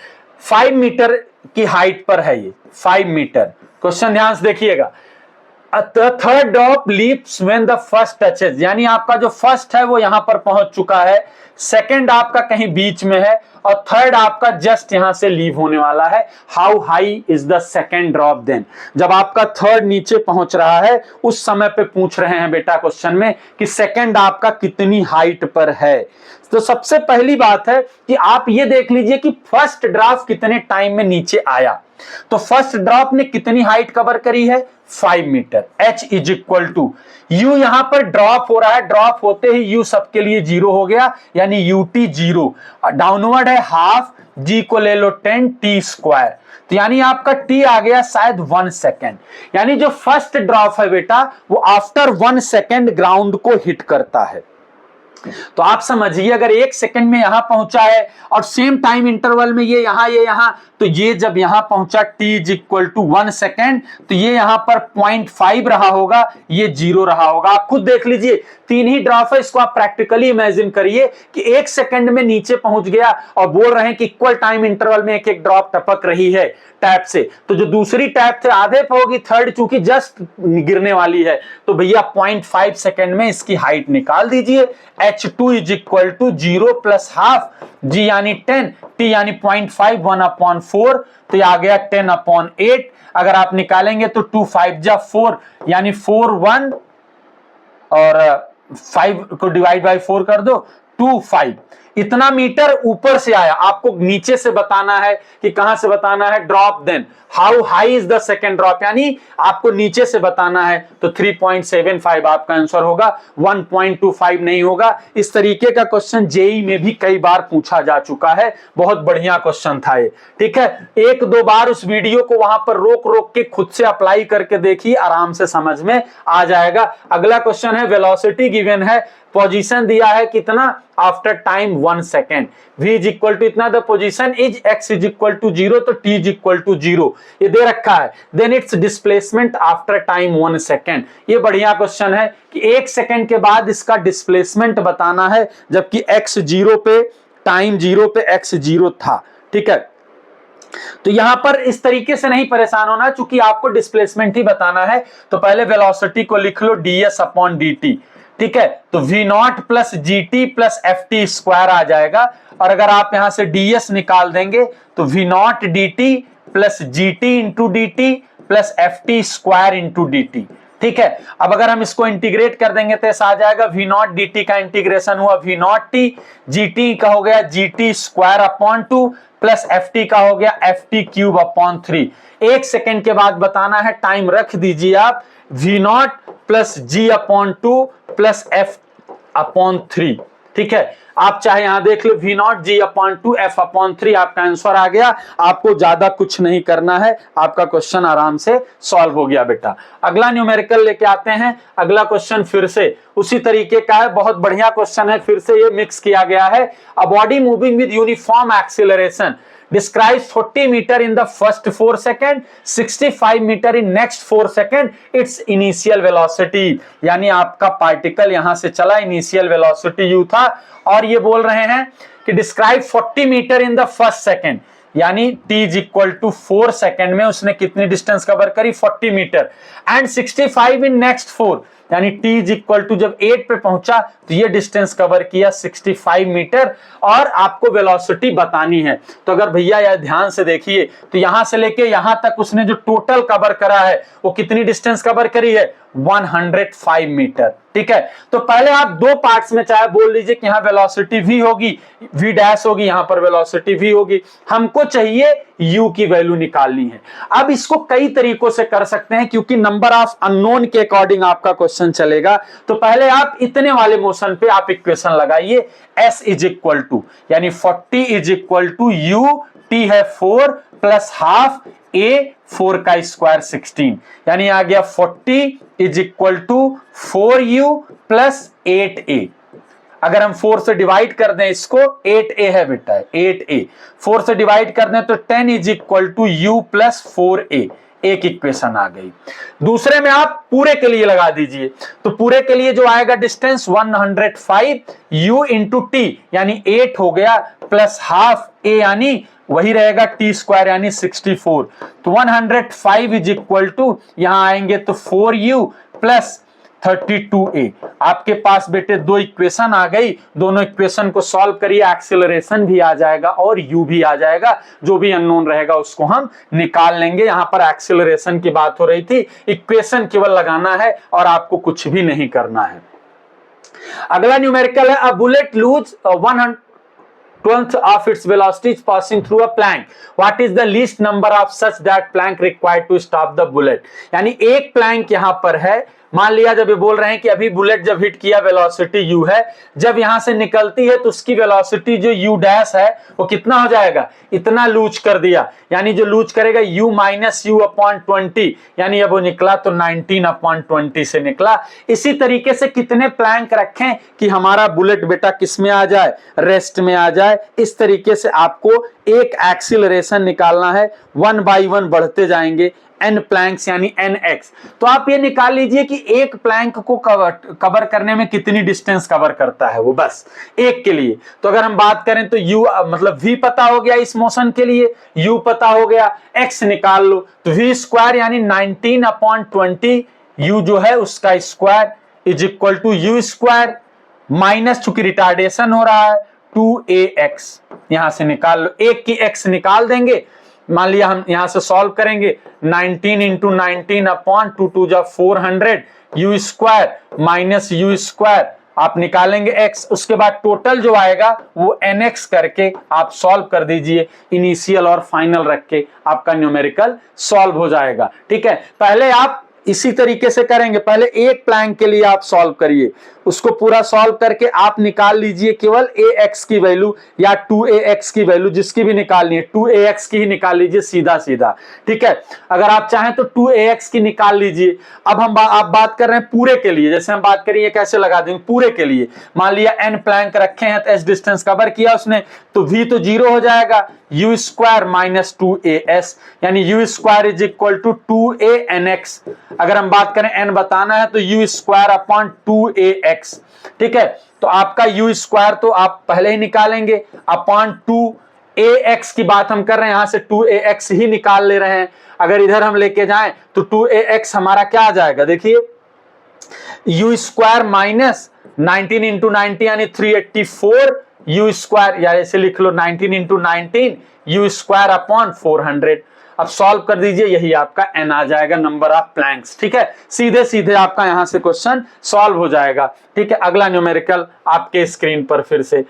5 मीटर की हाइट पर है ये, 5 मीटर। क्वेश्चन ध्यान से देखिएगा। Third drop leaps when the first touches, यानी आपका जो फर्स्ट है वो यहां पर पहुंच चुका है, सेकंड आपका कहीं बीच में है, और थर्ड आपका जस्ट यहां से लीव होने वाला है। How high is the second drop then, जब आपका थर्ड नीचे पहुंच रहा है उस समय पे पूछ रहे हैं बेटा क्वेश्चन में कि सेकंड आपका कितनी हाइट पर है। तो सबसे पहली बात है कि आप ये देख लीजिए कि फर्स्ट ड्रॉप कितने टाइम में नीचे आया। तो फर्स्ट ड्रॉप ने कितनी हाइट कवर करी है, 5 metre. H is equal to U, यहां पर ड्रॉप हो रहा है, ड्रॉप होते ही U सबके लिए 0 हो गया, यानी UT 0। डाउनवर्ड है हाफ, G को ले लो 10 T स्क्वायर, तो यानी आपका T आ गया शायद 1 सेकेंड। यानी जो फर्स्ट ड्रॉप है बेटा वो आफ्टर 1 सेकेंड ग्राउंड को हिट करता है। तो आप समझिए अगर 1 सेकंड में यहां पहुंचा है और सेम टाइम इंटरवल में ये यहां, तो ये जब यहां पहुंचा t is equal to 1 second, तो ये यहां पर 0.5 रहा होगा, ये 0 रहा होगा। आप खुद देख लीजिए, 3 ही ड्रॉप है, इसको आप प्रैक्टिकली इमेजिन करिए कि 1 सेकंड में नीचे पहुंच गया और बोल रहे हैं कि इक्वल टाइम इंटरवल में एक एक ड्रॉप टपक रही है टैप से। तो जो दूसरी टैप थे आधे पे होगी, थर्ड चूंकि जस्ट गिरने वाली है, तो भैया 0.5 सेकंड में इसकी हाइट निकाल दीजिए। H2 is equal to 0 plus half, G यानी 10, T यानी 0.5, 1/4, तो ये आ गया 10/8। अगर आप निकालेंगे तो 2 5 जा 4, यानी 4 1 और 5 को डिवाइड बाय 4 कर दो, 2 5। इतना मीटर ऊपर से आया, आपको नीचे से बताना है कि कहां से बताना है, drop then how high is the second drop, यानी आपको नीचे से बताना है। तो 3.75 आपका आंसर होगा, 1.25 नहीं होगा। इस तरीके का क्वेश्चन जेई में भी कई बार पूछा जा चुका है, बहुत बढ़िया क्वेश्चन था ये। ठीक है, एक दो बार उस वीडियो को वहां पर रोक रोक के खुद से अप्लाई करके देखिए, आराम से समझ में आ जाएगा। अगला क्वेश्चन है, वेलोसिटी गिवन है, पोजीशन दिया है कितना, after time 1 second, v is equal to इतना, the position is x is equal to 0, तो t इज इक्वल टू 0 ये दे रखा है। Then its displacement after time 1 second, ये बढ़िया क्वेश्चन है कि 1 सेकेंड के बाद इसका डिस्प्लेसमेंट बताना है, जबकि x 0 पे, टाइम 0 पे x 0 था। ठीक है, तो यहां पर इस तरीके से नहीं परेशान होना, चूंकि आपको डिस्प्लेसमेंट ही बताना है। तो पहले वेलोसिटी को लिख लो ds अपॉन dt। ठीक है, तो v naught plus G T plus F T square आ जाएगा, और अगर आप यहां से ds निकाल देंगे तो v naught d T plus G T into D T plus F T square into D T. ठीक है, अब अगर हम इसको इंटीग्रेट कर देंगे तो ऐसा आ जाएगा, v नॉट डी टी का इंटीग्रेशन हुआ v naught t, g t का हो गया g T square upon 2 plus F t का हो गया f t cube upon 3। 1 second के बाद बताना है, टाइम रख दीजिए आप, v naught plus g upon 2 plus f upon 3। ठीक है, आप चाहे यहां देख लो, v naught g upon 2 f upon 3 आपका आंसर आ गया। आपको ज्यादा कुछ नहीं करना है, आपका क्वेश्चन आराम से सॉल्व हो गया बेटा। अगला न्यूमेरिकल लेके आते हैं। अगला क्वेश्चन फिर से उसी तरीके का है, बहुत बढ़िया क्वेश्चन है, फिर से ये मिक्स किया गया है। A body moving with uniform acceleration describes 40 meter in the first 4 second, 65 meter in next 4 second, its initial velocity, यानी आपका पार्टिकल यहां से चला, इनिशियल वेलोसिटी u था, और ये बोल रहे हैं कि describe 40 metre in the first second, यानी t is equal to 4 second में उसने कितनी डिस्टेंस कवर करी, 40 मीटर, एंड 65 इन नेक्स्ट 4, यानी t इज इक्वल टू जब 8 पे पहुंचा तो ये डिस्टेंस कवर किया 65 मीटर, और आपको वेलोसिटी बतानी है। तो अगर भैया यार ध्यान से देखिए, तो यहां से लेके यहां तक उसने जो टोटल कवर करा है वो कितनी डिस्टेंस कवर करी है, 105 मीटर। ठीक है, तो पहले आप दो पार्ट्स में चाहे बोल लीजिए कि यहां वेलोसिटी v होगी, v डैश होगी, यहां पर वेलोसिटी v होगी, हमको चाहिए u की वैल्यू निकालनी है। अब इसको कई तरीकों से कर सकते हैं, क्योंकि नंबर ऑफ अननोन के अकॉर्डिंग आपका क्वेश्चन चलेगा। तो पहले आप इतने वाले मोशन पे आप इक्वेशन लगाइए, s इज इक्वल टू, यानी 40 is equal to u, t है 4 प्लस हाफ a, 4 का स्क्वायर 16, यानी आ गया 40 is equal to 4u plus 8a। अगर हम 4 से डिवाइड कर दें इसको, 8a है बेटा, 8a 4 से डिवाइड कर दें तो 10 is equal to u plus 4a, एक इक्वेशन आ गई। दूसरे में आप पूरे के लिए लगा दीजिए, तो पूरे के लिए जो आएगा डिस्टेंस 105 u इंटू टी यानी 8 हो गया, प्लस हाफ a यानी वही रहेगा टी स्क्वायर यानी 64। तो 105 इज इक्वल टू यहां आएंगे तो 4u प्लस 32a। आपके पास बेटे दो इक्वेशन आ गई, दोनों इक्वेशन को सॉल्व करिए, एक्सेलरेशन भी आ जाएगा और u भी आ जाएगा, जो भी अननोन रहेगा उसको हम निकाल लेंगे। यहां पर एक्सेलरेशन की बात हो रही थी, इक्वेशन केवल लगाना है और आपको कुछ भी नहीं करना है। अगला न्यूमेरिकल है, a bullet lose 1/12 of its velocity is passing through a plank. What is the least number of such that plank required to stop the bullet? यानी एक प्लैंक यहां पर है, मान लिया जब ये बोल रहे हैं कि अभी बुलेट जब हिट किया वेलोसिटी u है, जब यहां से निकलती है तो उसकी वेलोसिटी जो u डैश है वो कितना हो जाएगा, इतना लूज कर दिया, यानी जो लूज करेगा u माइनस u अपॉन 20, यानी अब वो निकला तो 19 अपॉन 20 से निकला। इसी तरीके से कितने प्लैंक रखें कि हमारा बुलेट बेटा किस में आ जाए, रेस्ट में आ जाए। इस तरीके से आपको एक एक्सीलरेशन निकालना है, 1 बाई 1 बढ़ते जाएंगे, n प्लैंक्स यानी nx। तो आप ये निकाल लीजिए कि एक प्लैंक को कवर करने में कितनी डिस्टेंस कवर करता है वो, बस एक के लिए। तो अगर हम बात करें तो u मतलब v पता हो गया इस मोशन के लिए, u पता हो गया, x निकाल लो तो v स्क्वायर यानी 19 अपॉन 20, u जो है उसका square is equal to u square minus, चूंकि रिटार्डेशन हो रहा है, 2ax। यहां से निकाल लो, एक की x निकाल देंगे, मान लिया हम यहां से सॉल्व करेंगे, 19 इंटू 19 अपॉन 2 2 जा 400, u square minus u square, आप निकालेंगे x, उसके बाद टोटल जो आएगा वो nx करके आप सॉल्व कर दीजिए, इनिशियल और फाइनल रख के आपका न्यूमेरिकल सॉल्व हो जाएगा। ठीक है, पहले आप इसी तरीके से करेंगे, पहले एक प्लैंक के लिए आप सॉल्व करिए, उसको पूरा सॉल्व करके आप निकाल लीजिए केवल ax की वैल्यू या 2ax की वैल्यू, जिसकी भी निकालनी है 2ax की ही निकाल लीजिए सीधा सीधा। ठीक है, अगर आप चाहें तो 2ax की निकाल लीजिए। अब हम आप बात कर रहे हैं पूरे के लिए, जैसे हम बात करिए कैसे लगा देंगे पूरे के लिए, मान लिया n प्लैंक रखे हैं तो h डिस्टेंस कवर किया उसने, तो v तो 0 हो जाएगा, u स्क्वायर माइनस 2as यानी u square is equal to 2anx। अगर हम बात करें n बताना है तो u स्क्वायर अपॉन 2ax। ठीक है, तो आपका u स्क्वायर तो आप पहले ही निकालेंगे, अपॉन 2ax की बात हम कर रहे हैं, यहां से 2ax ही निकाल ले रहे हैं। अगर इधर हम लेके जाएं तो 2ax हमारा क्या आ जाएगा, देखिए u स्क्वायर माइनस 19 इंटू 90 यानी 384 u स्क्वायर, या ऐसे लिख लो 19 इंटू 19 u स्क्वायर अपॉन 400। अब सॉल्व कर दीजिए, यही आपका n आ जाएगा, नंबर ऑफ प्लैंक्स। ठीक है, सीधे सीधे आपका यहां से क्वेश्चन सॉल्व हो जाएगा। ठीक है, अगला न्यूमेरिकल आपके स्क्रीन पर फिर से,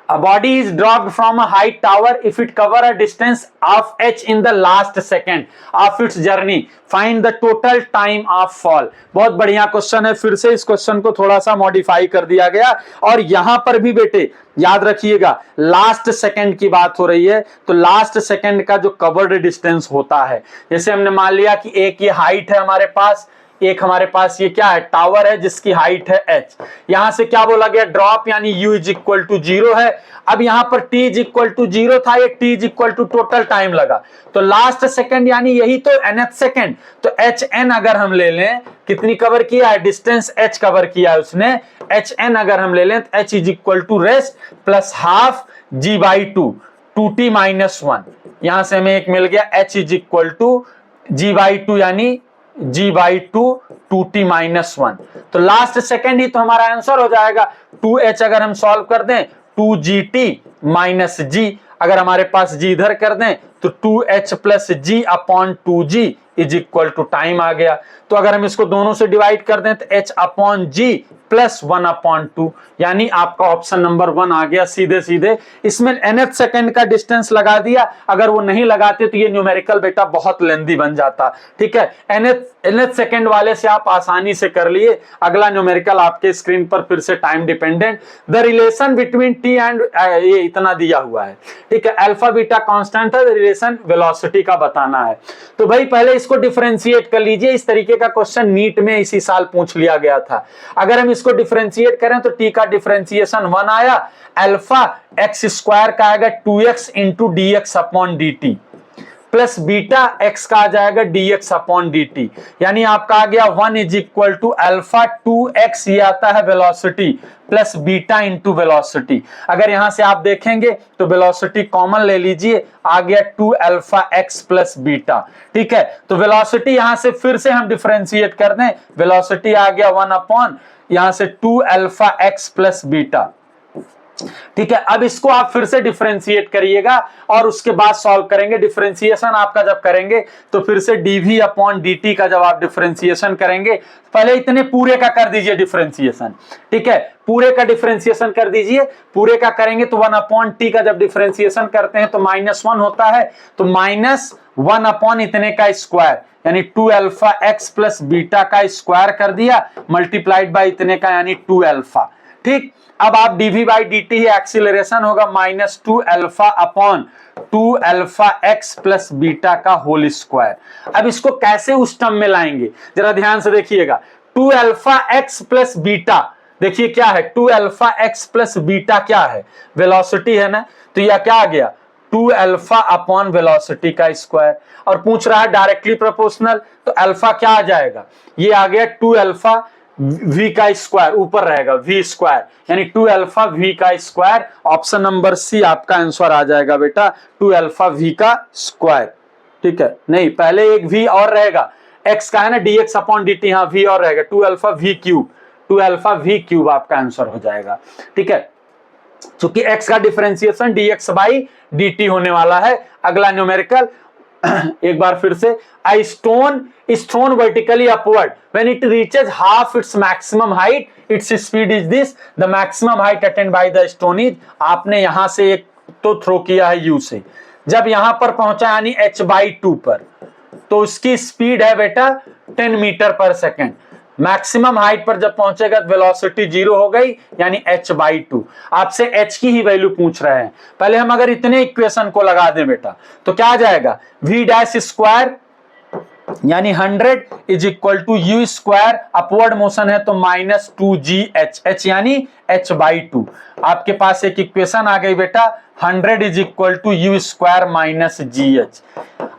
A body is dropped from a high tower if it cover a distance of h in the last second of its journey. Find the total time of fall. बहुत बढ़िया क्वेश्चन है, फिर से इस क्वेश्चन को थोड़ा सा मॉडिफाई कर दिया गया, और यहां पर भी बेटे याद रखिएगा लास्ट सेकंड की बात हो रही है, तो लास्ट सेकंड का जो कवर्ड डिस्टेंस होता है, जैसे हमने मान लिया कि एक ये हाइट है हमारे पास, एक हमारे पास ये क्या है, टावर है जिसकी हाइट है h। यहां से क्या बोला गया, ड्रॉप यानी u इज इक्वल टू 0 है। अब यहां पर t इज इक्वल टू 0 था, ये t is equal to total time लगा, तो लास्ट सेकंड यानी यही तो nth सेकंड, तो hn अगर हम ले लें, कितनी कवर किया है, डिस्टेंस h कवर किया है उसने, hn अगर हम ले लें तो h is equal to rest plus half g by 2 2t minus 1, यहां से हमें एक मिल गया h is equal to g by 2 यानी g बाई 2 2t माइनस 1। तो लास्ट सेकेंड ही तो हमारा आंसर हो जाएगा। 2h अगर हम सॉल्व कर दें 2gt माइनस g, अगर हमारे पास g इधर कर दें तो 2h plus g upon 2g is equal to time आ गया। तो अगर हम इसको दोनों से डिवाइड कर दें तो h upon g plus 1 upon 2, यानी आपका ऑप्शन नंबर 1 आ गया सीधे सीधे। इसमें nth सेकंड का डिस्टेंस लगा दिया, अगर वो नहीं लगाते तो ये न्यूमेरिकल बेटा बहुत लेंदी बन जाता। ठीक है, nth सेकंड वाले से आप आसानी से कर लिए। अगला न्यूमेरिकल आपके स्क्रीन पर फिर से time dependent, the relation between t and, ये इतना दिया हुआ है। ठीक है, अल्फा बीटा कांस्टेंट है, रिलेशन वेलोसिटी का बताना है। तो भाई पहले इसको डिफरेंशिएट कर लीजिए, इस तरीके का क्वेश्चन नीट में इसी साल पूछ लिया गया था। अगर हम इसको डिफरेंशिएट करें तो t का डिफरेंशिएशन 1 आया, अल्फा एक्स स्क्वायर का आएगा 2x into D x upon D T, plus beta x का आ जाएगा dx अपॉन dt, यानी आपका आ गया 1 is equal to alpha 2x, ये आता है velocity, plus beta into velocity. अगर यहां से आप देखेंगे तो वेलोसिटी कॉमन ले लीजिए, आ गया 2 अल्फा x प्लस बीटा। ठीक है, तो वेलोसिटी यहां से फिर से हम डिफरेंशिएट कर दें, वेलोसिटी आ गया 1 अपॉन यहां से 2 अल्फा x प्लस बीटा। ठीक है, अब इसको आप फिर से डिफरेंशिएट करिएगा और उसके बाद सॉल्व करेंगे। डिफरेंशिएशन आपका जब करेंगे तो फिर से dv अपॉन dt का जब आप डिफरेंशिएशन करेंगे, पहले इतने पूरे का कर दीजिए डिफरेंशिएशन। ठीक है, पूरे का डिफरेंशिएशन कर दीजिए, पूरे का करेंगे तो 1 अपॉन t का जब डिफरेंशिएशन करते हैं तो -1 होता है, तो -1 अपॉन इतने का स्क्वायर यानी 2 अल्फा x प्लस बीटा का स्क्वायर कर दिया, मल्टीप्लाइड बाय इतने का यानी 2 अल्फा। ठीक, अब आप dv by dt he acceleration होगा -2 alpha upon 2 alpha x plus beta का होल स्क्वायर। अब इसको कैसे उस टर्म में लाएंगे जरा ध्यान से देखिएगा, 2 अल्फा x प्लस बीटा, देखिए क्या है 2 अल्फा x प्लस बीटा क्या है, वेलोसिटी है ना, तो यह क्या आ गया 2 अल्फा अपॉन वेलोसिटी का स्क्वायर, और पूछ रहा है डायरेक्टली प्रोपोर्शनल, तो अल्फा क्या आ जाएगा, ये आ गया 2 अल्फा v का स्क्वायर, ऊपर रहेगा v स्क्वायर यानी 2 अल्फा v का स्क्वायर। ऑप्शन नंबर सी आपका आंसर आ जाएगा बेटा, 2 अल्फा v का स्क्वायर। ठीक है, नहीं पहले एक v और रहेगा, x का है ना dx अपॉन dt, हाँ v और रहेगा 2 alpha v cube, 2 alpha v cube आपका आंसर हो जाएगा। ठीक है, चूंकि x का डिफरेंशिएशन dx बाई dt होने वाला है। अगला न्यूमेरिकल एक बार फिर से, a stone is thrown vertically upward when it reaches half its maximum height, its speed is this, the maximum height attained by the stone is, आपने यहां से एक तो थ्रो किया है u से, जब यहां पर पहुंचा यानी h/2 पर, तो उसकी स्पीड है बेटा 10 metre per second. Maximum height पर जब पहुंचेगा वेलोसिटी 0 हो गई यानी h/2। आपसे h की ही वैल्यू पूछ रहे हैं, पहले हम अगर इतने इक्वेशन को लगा दें बेटा तो क्या आ जाएगा, v डैश स्क्वायर यानी 100 is equal to u square, upward motion है तो -2gh, h यानी h/2। आपके पास एक इक्वेशन आ गई बेटा, 100 is equal to u square minus gh।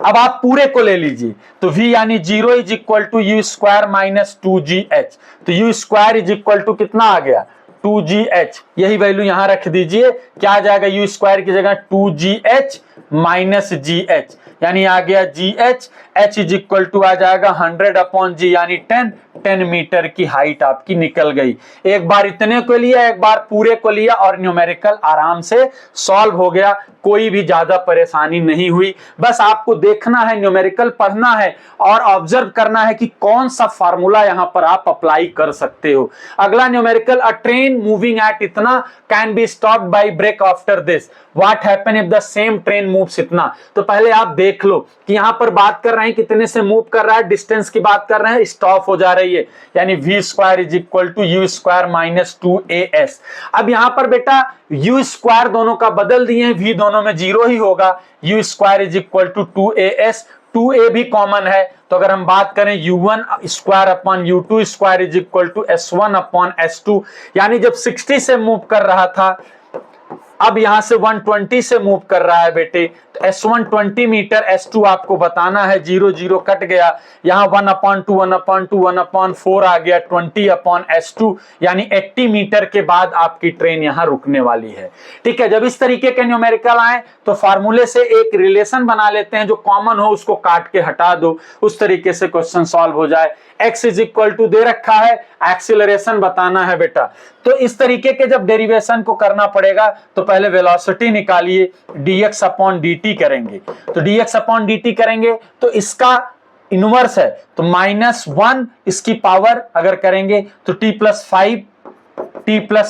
अब आप पूरे को ले लीजिए तो v यानी 0 is equal to u square minus 2gh, तो u square is equal to कितना आ गया 2gh, यही वैल्यू यहां रख दीजिए, क्या आ जाएगा यू स्क्वायर की जगह 2gh माइनस gh यानी आ गया gh, h is equal to आ जाएगा 100 अपॉन g यानी 10 मीटर की हाइट आपकी निकल गई। एक बार इतने को लिया, एक बार पूरे को लिया और न्यूमेरिकल आराम से सॉल्व हो गया, कोई भी ज्यादा परेशानी नहीं हुई। बस आपको देखना है, न्यूमेरिकल पढ़ना है और ऑब्जर्व करना है कि कौन सा फार्मूला यहां पर आप अप्लाई कर सकते हो। अगला numerical, a train moving at इतना can be stopped by brake after this, what happen if the same train moves इतना। तो पहले आप देख लो कि यहां पर बात कर रहे हैं कितने से मूव कर रहा है, डिस्टेंस की बात कर रहे हैं, स्टॉप हो जा रही है यानी v square is equal to u square minus 2as। अब यहां पर बेटा u स्क्वायर दोनों का बदल दिए हैं, v दोनों में 0 ही होगा, u square is equal to 2as, 2a भी कॉमन है, तो अगर हम बात करें u1 square upon u2 square is equal to s1 upon s2, यानी जब 60 से मूव कर रहा था अब यहां से 120 से मूव कर रहा है बेटे, तो S1 20 मीटर, S2 आपको बताना है, 0 0 कट गया, यहाँ 1/2 1/2 1/4 आ गया, 20/S2 यानी 80 मीटर के बाद आपकी ट्रेन यहाँ रुकने वाली है। ठीक है, जब इस तरीके के न्यूमेरिकल आए तो फार्मूले से एक रिलेशन बना लेते हैं, जो कॉमन हो उसको काट के हटा दो, उस तरीके से क्वेश्चन सॉल्व हो जाए। x इज इक्वल टू दे रखा है, एक्सीलरेशन बताना है बेटा, तो इस तरीके के जब डेरिवेशन को करना पड़ेगा तो पहले वेलोसिटी निकालिए, dx अपॉन dt करेंगे, तो dx अपॉन dt करेंगे तो इसका इनवर्स है, तो -1 इसकी पावर अगर करेंगे तो t प्लस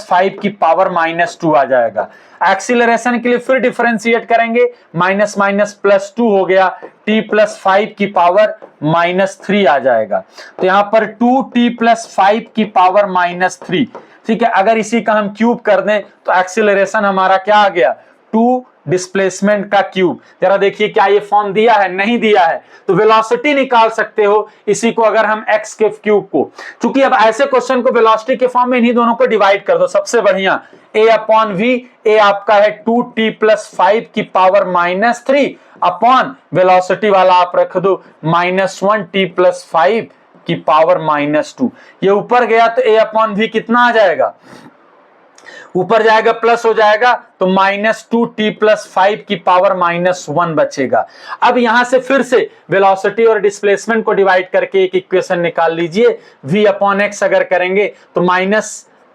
5 की पावर -2 आ जाएगा। एक्सीलरेशन के लिए फिर डिफरेंशिएट करेंगे, माइनस माइनस प्लस 2 हो गया, t प्लस 5 की पावर -3 आ जाएगा, तो यहां पर 2t प्लस 5 की पावर -3। ठीक है, अगर इसी का हम क्यूब कर दें तो एक्सीलरेशन हमारा क्या आ गया, 2 डिस्प्लेसमेंट का क्यूब। जरा देखिए क्या ये फॉर्म दिया है, नहीं दिया है, तो वेलोसिटी निकाल सकते हो इसी को अगर हम x के क्यूब को, चूंकि अब ऐसे क्वेश्चन को वेलोसिटी के फॉर्म में इन्हीं दोनों को डिवाइड कर दो, सबसे बढ़िया a अपॉन v, a आपका है 2t+5 की पावर -3 अपॉन वेलोसिटी वाला आप रख दो -1t+5 की पावर -2। ये ऊपर गया तो a अपॉन v कितना आ जाएगा, ऊपर जाएगा प्लस हो जाएगा तो -2t+5 की पावर -1 बचेगा। अब यहां से फिर से वेलोसिटी और डिस्प्लेसमेंट को डिवाइड करके एक इक्वेशन निकाल लीजिए, v अपॉन x अगर करेंगे तो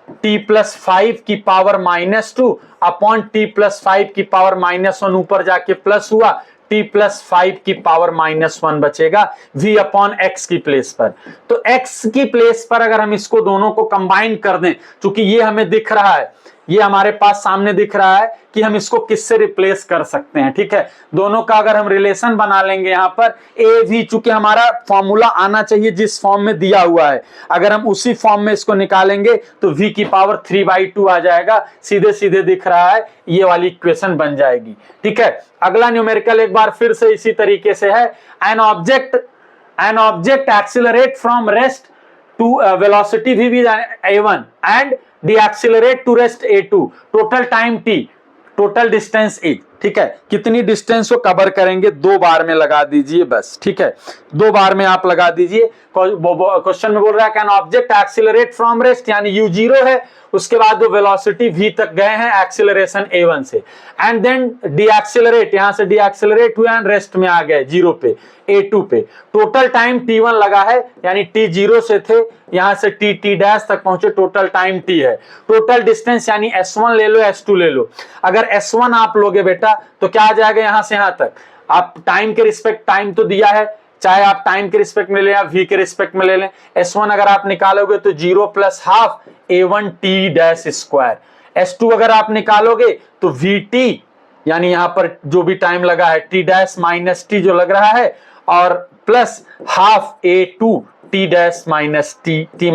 -t+5 की पावर -2 अपॉन t+5 की पावर -1, ऊपर जाके प्लस हुआ t+5 की पावर -1 बचेगा v अपॉन x की प्लेस पर। तो x की प्लेस पर अगर हम इसको दोनों को कंबाइन कर दें, क्योंकि ये हमें दिख रहा है, ये हमारे पास सामने दिख रहा है कि हम इसको किससे रिप्लेस कर सकते हैं, ठीक है। दोनों का अगर हम रिलेशन बना लेंगे यहां पर a v, चूंकि हमारा फॉर्मूला आना चाहिए जिस फॉर्म में दिया हुआ है, अगर हम उसी फॉर्म में इसको निकालेंगे तो v की पावर 3/2 आ जाएगा, सीधे सीधे दिख रहा है, ये वाली इक्वेशन बन जाएगी, ठीक है। अगला न्यूमेरिकल एक बार फिर से इसी तरीके से है, an object accelerate from rest to velocity v a1 and deaccelerate to rest a2, total time t, total distance is, ठीक है। कितनी डिस्टेंस को कवर करेंगे, 2 बार में लगा दीजिए बस, ठीक है, 2 बार में आप लगा दीजिए। क्वेश्चन में बोल रहा है can object accelerate from rest, यानी u0 है, उसके बाद वो वेलोसिटी v तक गए हैं एक्सीलरेशन a1 से, एंड देन डीएक्सीलरेट, यहां से डीएक्सीलरेट हुए एंड रेस्ट में आ गए 0 पे a2 पे, टोटल टाइम t1 लगा है, यानी t0 से थे यहां से t तक पहुंचे, टोटल टाइम t है। टोटल डिस्टेंस यानी s1 ले लो s2 ले लो, अगर s1 आप लोगे बेटा तो क्या आ जाएगा यहां से यहां तक, आप टाइम के रिस्पेक्ट, टाइम तो दिया है, चाहे आप टाइम के रिस्पेक्ट में ले या v के रिस्पेक्ट में ले लें, s1 अगर आप निकालोगे तो 0 + ½ a1 t², s2 अगर आप निकालोगे तो vt, यानी यहां पर जो भी टाइम लगा है t - t जो लग रहा है, और प्लस ½ a2 t - t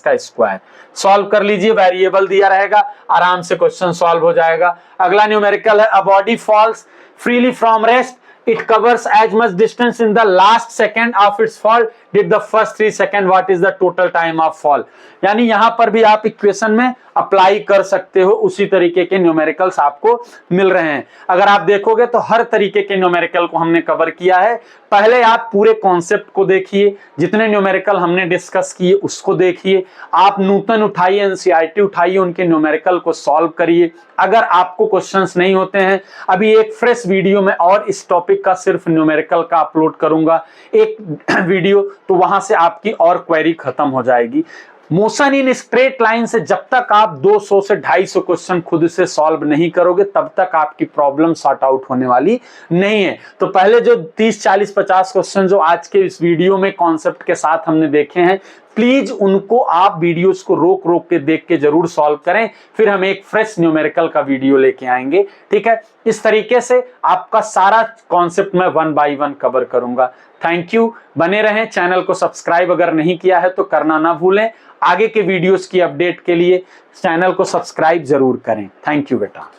का स्क्वायर। सॉल्व कर लीजिए, वेरिएबल दिया रहेगा, आराम से क्वेश्चन सॉल्व हो जाएगा। अगला न्यूमेरिकल है, a body falls freely from rest, it covers as much distance in the last second of its fall did the first 3 seconds, what is the total time of fall। यानी यहां पर भी आप equation में apply कर सकते हो, उसी तरीके के न्यूमेरिकल्स आपको मिल रहे हैं। अगर आप देखोगे तो हर तरीके के न्यूमेरिकल को हमने कवर किया है। पहले आप पूरे कॉन्सेप्ट को देखिए, जितने न्यूमेरिकल हमने डिस्कस किए उसको देखिए, आप नूतन उठाइए, एनसीईआरटी उठाइए, उनके न्यूमेरिकल को सॉल्व करिए। अगर आपको क्वेश्चंस नहीं होते हैं, अभी एक फ्रेश वीडियो में और इस टॉपिक का सिर्फ न्यूमेरिकल का अपलोड करूंगा एक वीडियो, तो वहां से आपकी और क्वेरी खत्म हो जाएगी। मोशन इन स्ट्रेट लाइन से जब तक आप 200 से 250 क्वेश्चन खुद से सॉल्व नहीं करोगे, तब तक आपकी प्रॉब्लम सॉर्ट आउट होने वाली नहीं है। तो पहले जो 30, 40, 50 क्वेश्चन जो आज के इस वीडियो में कॉन्सेप्ट के साथ हमने देखे हैं, प्लीज उनको आप वीडियोस को रोक रोक के देख के जरूर सॉल्व करें, फिर हम एक फ्रेश न्यूमेरिकल का वीडियो लेके आएंगे, ठीक है। इस तरीके से आपका सारा कॉन्सेप्ट मैं 1 बाय 1 कवर करूंगा। थैंक यू, बने रहें। चैनल को सब्सक्राइब अगर नहीं किया है तो करना ना भूलें। आगे के वीडियोस की अपडेट के लिए चैनल को सब्सक्राइब जरूर करें। थैंक यू बेटा।